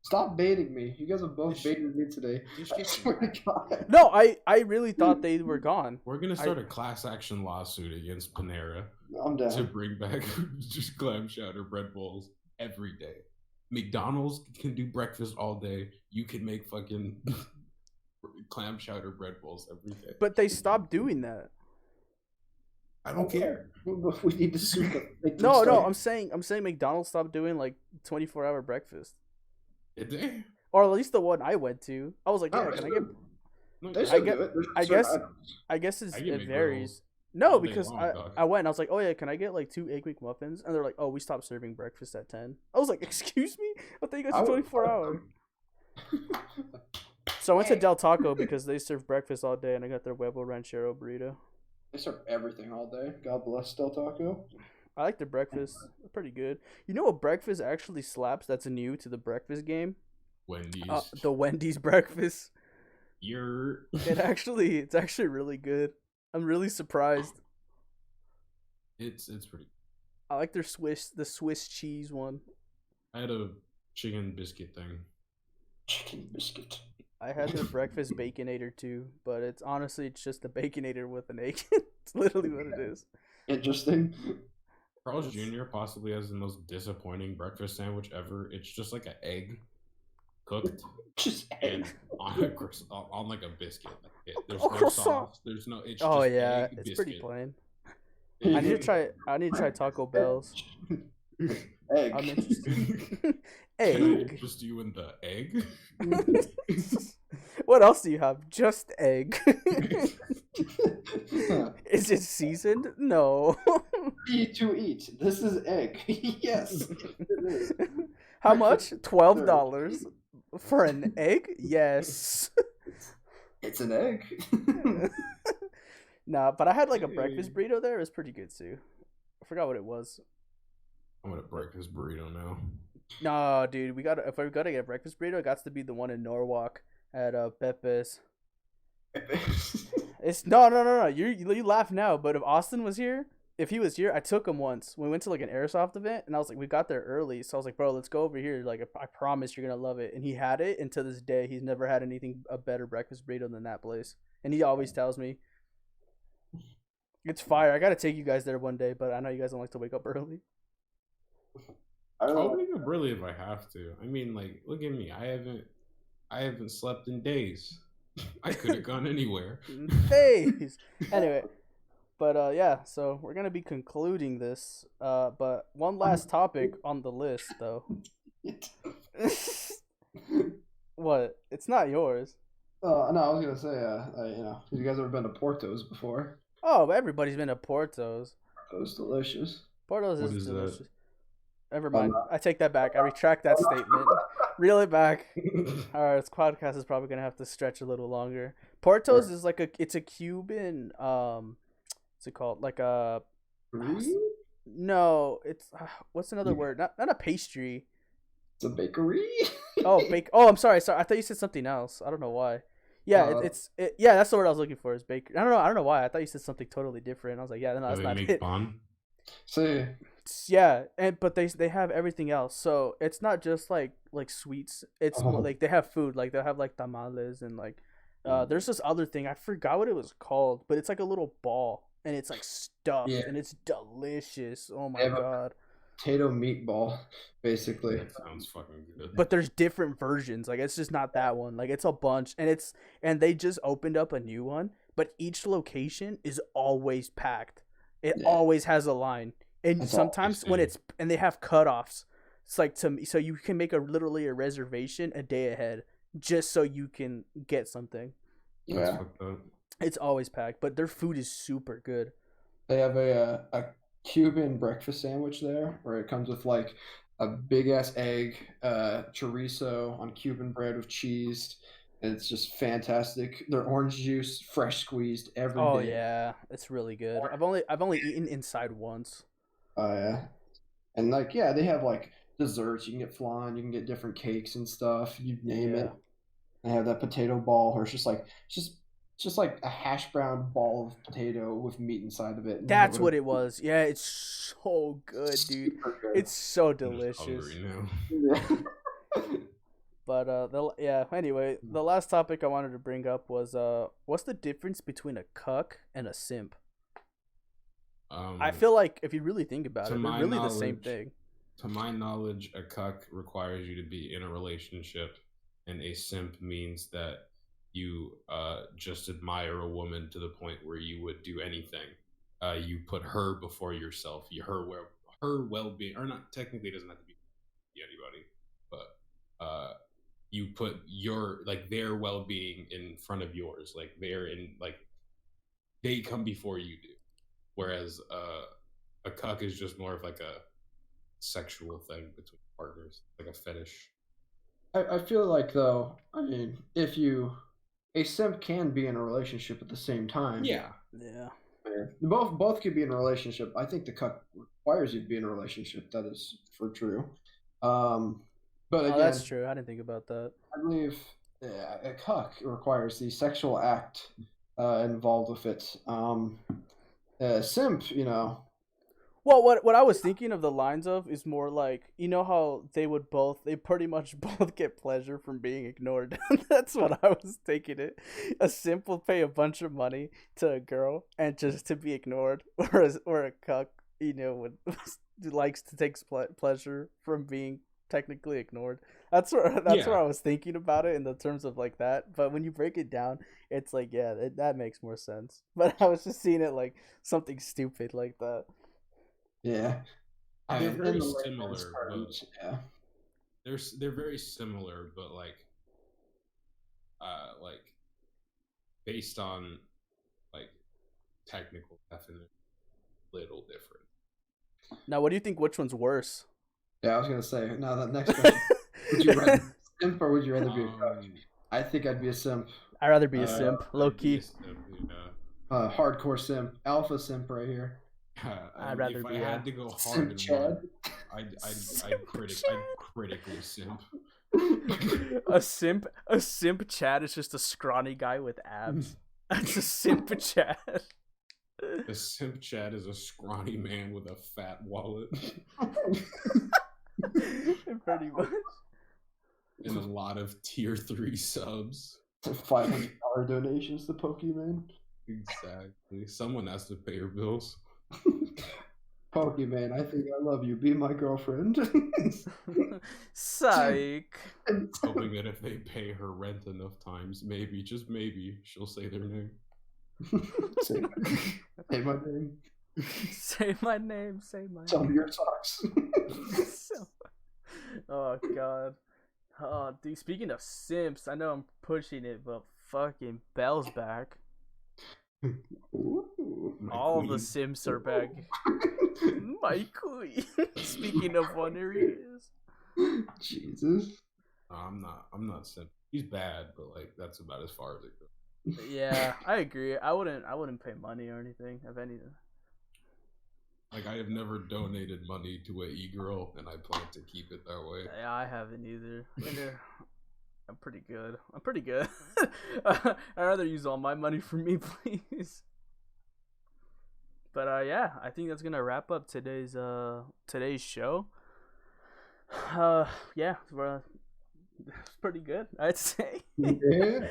Stop baiting me. You guys have both baited me today. I swear to God. No, I really thought they were gone. We're going to start a class action lawsuit against Panera. I'm down. To bring back just clam chowder bread bowls every day. McDonald's can do breakfast all day. You can make fucking clam chowder bread bowls every day. But they stopped doing that. I don't care. We need to sue them. No, I'm saying McDonald's stopped doing like 24-hour breakfast. Did they? Or at least the one I went to. I was like, yeah, can I get? I guess it varies. No, because I went and I was like, oh yeah, can I get like 2 egg McMuffins? And they're like, oh, we stopped serving breakfast at 10. I was like, excuse me? I thought you guys were 24 hours. So I went to Del Taco because they serve breakfast all day, and I got their huevo ranchero burrito. They serve everything all day. God bless Del Taco. I like their breakfast. They're pretty good. You know what breakfast actually slaps that's new to the breakfast game? Wendy's. The Wendy's breakfast. It's actually really good. I'm really surprised. It's pretty. I like the Swiss cheese one. I had a chicken biscuit thing. Chicken biscuit. I had their breakfast baconator too, but it's just a baconator with an egg. It's literally what it is. Interesting. Carl's It's Jr. possibly has the most disappointing breakfast sandwich ever. It's just like an egg cooked Just and egg. on like a biscuit. There's Oh, no croissant. sauce. There's no. It's Oh just yeah, egg it's biscuit. pretty plain. And I you need to can- try. I need to try Taco Bell's. Egg. I'm interested. Can I Egg. interest you in the egg? What else do you have? Just egg. Is it seasoned? No. Eat to eat. This is egg. Yes. It is. How much? $12 for an egg? Yes. It's an egg. Nah, but I had like a breakfast burrito there. It was pretty good too. I forgot what it was. I'm gonna break this burrito now. No, dude, if we gotta get a breakfast burrito, it got to be the one in Norwalk at Pepe's. It's no. You laugh now, but if he was here, I took him once. We went to like an airsoft event, and I was like, we got there early, so I was like, bro, let's go over here. Like, I promise you're gonna love it. And he had it, and to this day, he's never had anything a better breakfast burrito than that place. And he always tells me it's fire. I gotta take you guys there one day, but I know you guys don't like to wake up early. I'll wake up early if I have to. I mean, like, look at me. I haven't slept in days. I could have gone anywhere. Days. Anyway, but yeah, so we're gonna be concluding this. But one last topic on the list, though. What? It's not yours. No, I was gonna say, you guys ever been to Porto's before? Oh, but everybody's been to Porto's. Porto's delicious. Porto's What is is that? delicious. Never mind. I take that back. I retract that statement. Reel it back. All right, this podcast is probably gonna have to stretch a little longer. Porto's is like it's a Cuban what's it called? Like a no, it's what's another word? Not a pastry. It's a bakery. Oh, I'm sorry. I thought you said something else. I don't know why. Yeah, yeah, that's the word I was looking for. Is bakery. I don't know why. I thought you said something totally different. I was like, yeah, no, that's Do not they make it. fun? See, Yeah, but they have everything else. So it's not just like sweets. It's more like they have food. Like they'll have like tamales and like there's this other thing. I forgot what it was called, but it's like a little ball and it's like stuffed and it's delicious. Oh my god. Potato meatball, basically. That sounds fucking good. But there's different versions. Like it's just not that one. Like it's a bunch, and they just opened up a new one. But each location is always packed. It always has a line, and That's sometimes and they have cutoffs. It's like so you can make literally a reservation a day ahead just so you can get something. That's fucked up. It's always packed, but their food is super good. They have a Cuban breakfast sandwich there where it comes with like a big ass egg, chorizo on Cuban bread with cheese. And it's just fantastic. Their orange juice, fresh squeezed every day. Oh yeah, it's really good. I've only eaten inside once. Oh yeah. And like they have like desserts. You can get flan, you can get different cakes and stuff. You name it. They have that potato ball where it's just like a hash brown ball of potato with meat inside of it. That's what it was. Yeah, it's so good, dude. Super good. It's so I'm just delicious. hungry now. But anyway, the last topic I wanted to bring up was what's the difference between a cuck and a simp? I feel like if you really think about it, they're really the same thing. To my knowledge, a cuck requires you to be in a relationship, and a simp means that you just admire a woman to the point where you would do anything. You put her before yourself. Her well-being, or not technically, it doesn't have to be anybody, but you put their well-being in front of yours. Like they come before you do. Whereas a cuck is just more of like a sexual thing between partners, like a fetish. I feel like though, I mean, a simp can be in a relationship at the same time. Yeah. Both could be in a relationship. I think the cuck requires you to be in a relationship. That is for true. But again, that's true. I didn't think about that. I believe a cuck requires the sexual act involved with it. Simp, Well, Well, what I was thinking of the lines of is more like, you know how they pretty much both get pleasure from being ignored. That's what I was thinking it. A simp will pay a bunch of money to a girl and just to be ignored, or a cuck, would likes to take pleasure from being technically ignored. That's where I was thinking about it in the terms of like that. But when you break it down, it's like, yeah, that makes more sense. But I was just seeing it like something stupid like that. Yeah. They're very In the way similar, it's but carved, yeah. they're very similar, but like based on like technical definition, little different. Now, what do you think? Which one's worse? Yeah, I was gonna say. Now that next question: would you rather be a simp or would you rather be a cuck? I think I'd be a simp. I'd rather be a simp, low I'd be key. a simp, Hardcore simp, alpha simp right here. I'd rather if be I had to go hard and Chad. one, I'd critically simp. A simp Chad is just a scrawny guy with abs. That's a simp Chad. The simp Chad is a scrawny man with a fat wallet. Pretty much. And a lot of tier 3 subs. $500 donations to Pokemon. Exactly. Someone has to pay her bills. Pokemon, I think I love you. Be my girlfriend. Psych. Hoping that if they pay her rent enough times, maybe, just maybe, she'll say their name. Say my name. Say my name. Say my Tell name. me your socks. Oh, God. Oh, dude, speaking of simps, I know I'm pushing it, but fucking Belle's back. Ooh, all the simps are back. My queen. Speaking of one areas. Jesus. I'm not simp. He's bad, but like that's about as far as it goes. Yeah, I agree. I wouldn't pay money or anything, if anything. Like I have never donated money to a e-girl, and I plan to keep it that way. Yeah, I haven't either. I'm pretty good. I'd rather use all my money for me, please. But yeah, I think that's gonna wrap up today's show. Yeah, it's pretty good, I'd say. Yeah.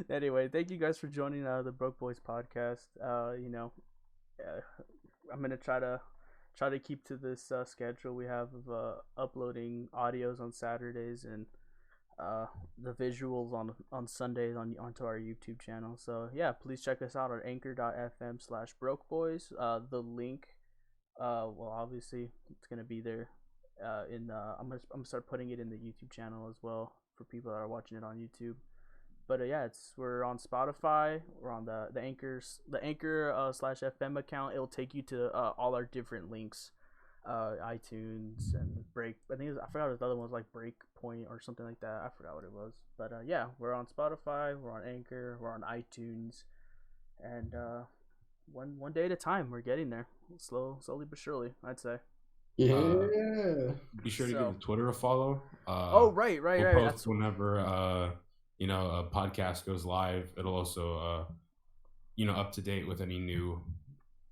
Anyway, thank you guys for joining the Broke Boys podcast. I'm gonna try to keep to this schedule we have of uploading audios on Saturdays and the visuals on Sundays onto our YouTube channel. So yeah, please check us out on anchor.fm/brokeboys. The link, well, obviously it's gonna be there. I'm gonna start putting it in the YouTube channel as well for people that are watching it on YouTube. But yeah, we're on Spotify. We're on the Anchor/FM account. It'll take you to all our different links. iTunes and Break. I forgot what the other one was, like Breakpoint or something like that. I forgot what it was. But yeah, we're on Spotify, we're on Anchor, we're on iTunes, and one day at a time, we're getting there. Slowly but surely, I'd say. Yeah. Be sure to give Twitter a follow. Right. We'll post that's whenever a podcast goes live. It'll also up to date with any new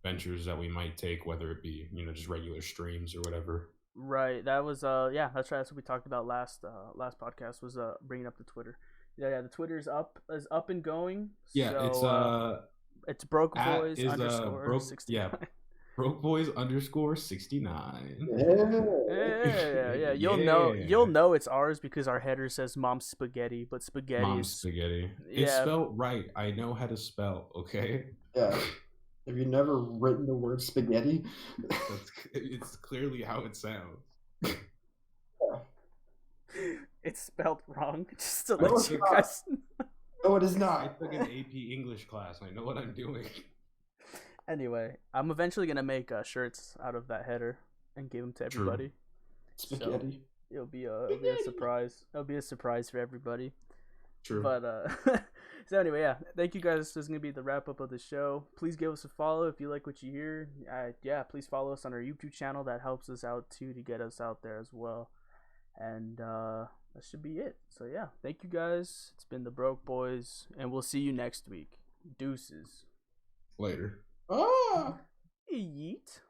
ventures that we might take, whether it be just regular streams or whatever. Right. That was that's right. That's what we talked about last podcast was bringing up the Twitter. Yeah. The Twitter is up and going. Yeah. So, it's Broke Boys _ 69. Yeah. Broke Boys _ 69. Yeah. You'll know it's ours because our header says Mom Spaghetti, but spaghetti Mom Spaghetti. Yeah. It's spelled right. I know how to spell, okay? Yeah. Have you never written the word spaghetti? It's clearly how it sounds. Yeah. It's spelled wrong, just to let you guys know. No, it is I not. took an AP English class. I know what I'm doing. Anyway, I'm eventually gonna make shirts out of that header and give them to everybody. Spaghetti. So it'll be a surprise. It'll be a surprise for everybody. True. But so anyway, yeah. Thank you guys. This is gonna be the wrap up of the show. Please give us a follow if you like what you hear. Yeah, please follow us on our YouTube channel. That helps us out too to get us out there as well. And that should be it. So yeah, thank you guys. It's been the Broke Boys, and we'll see you next week. Deuces. Later. Ah! Yeet.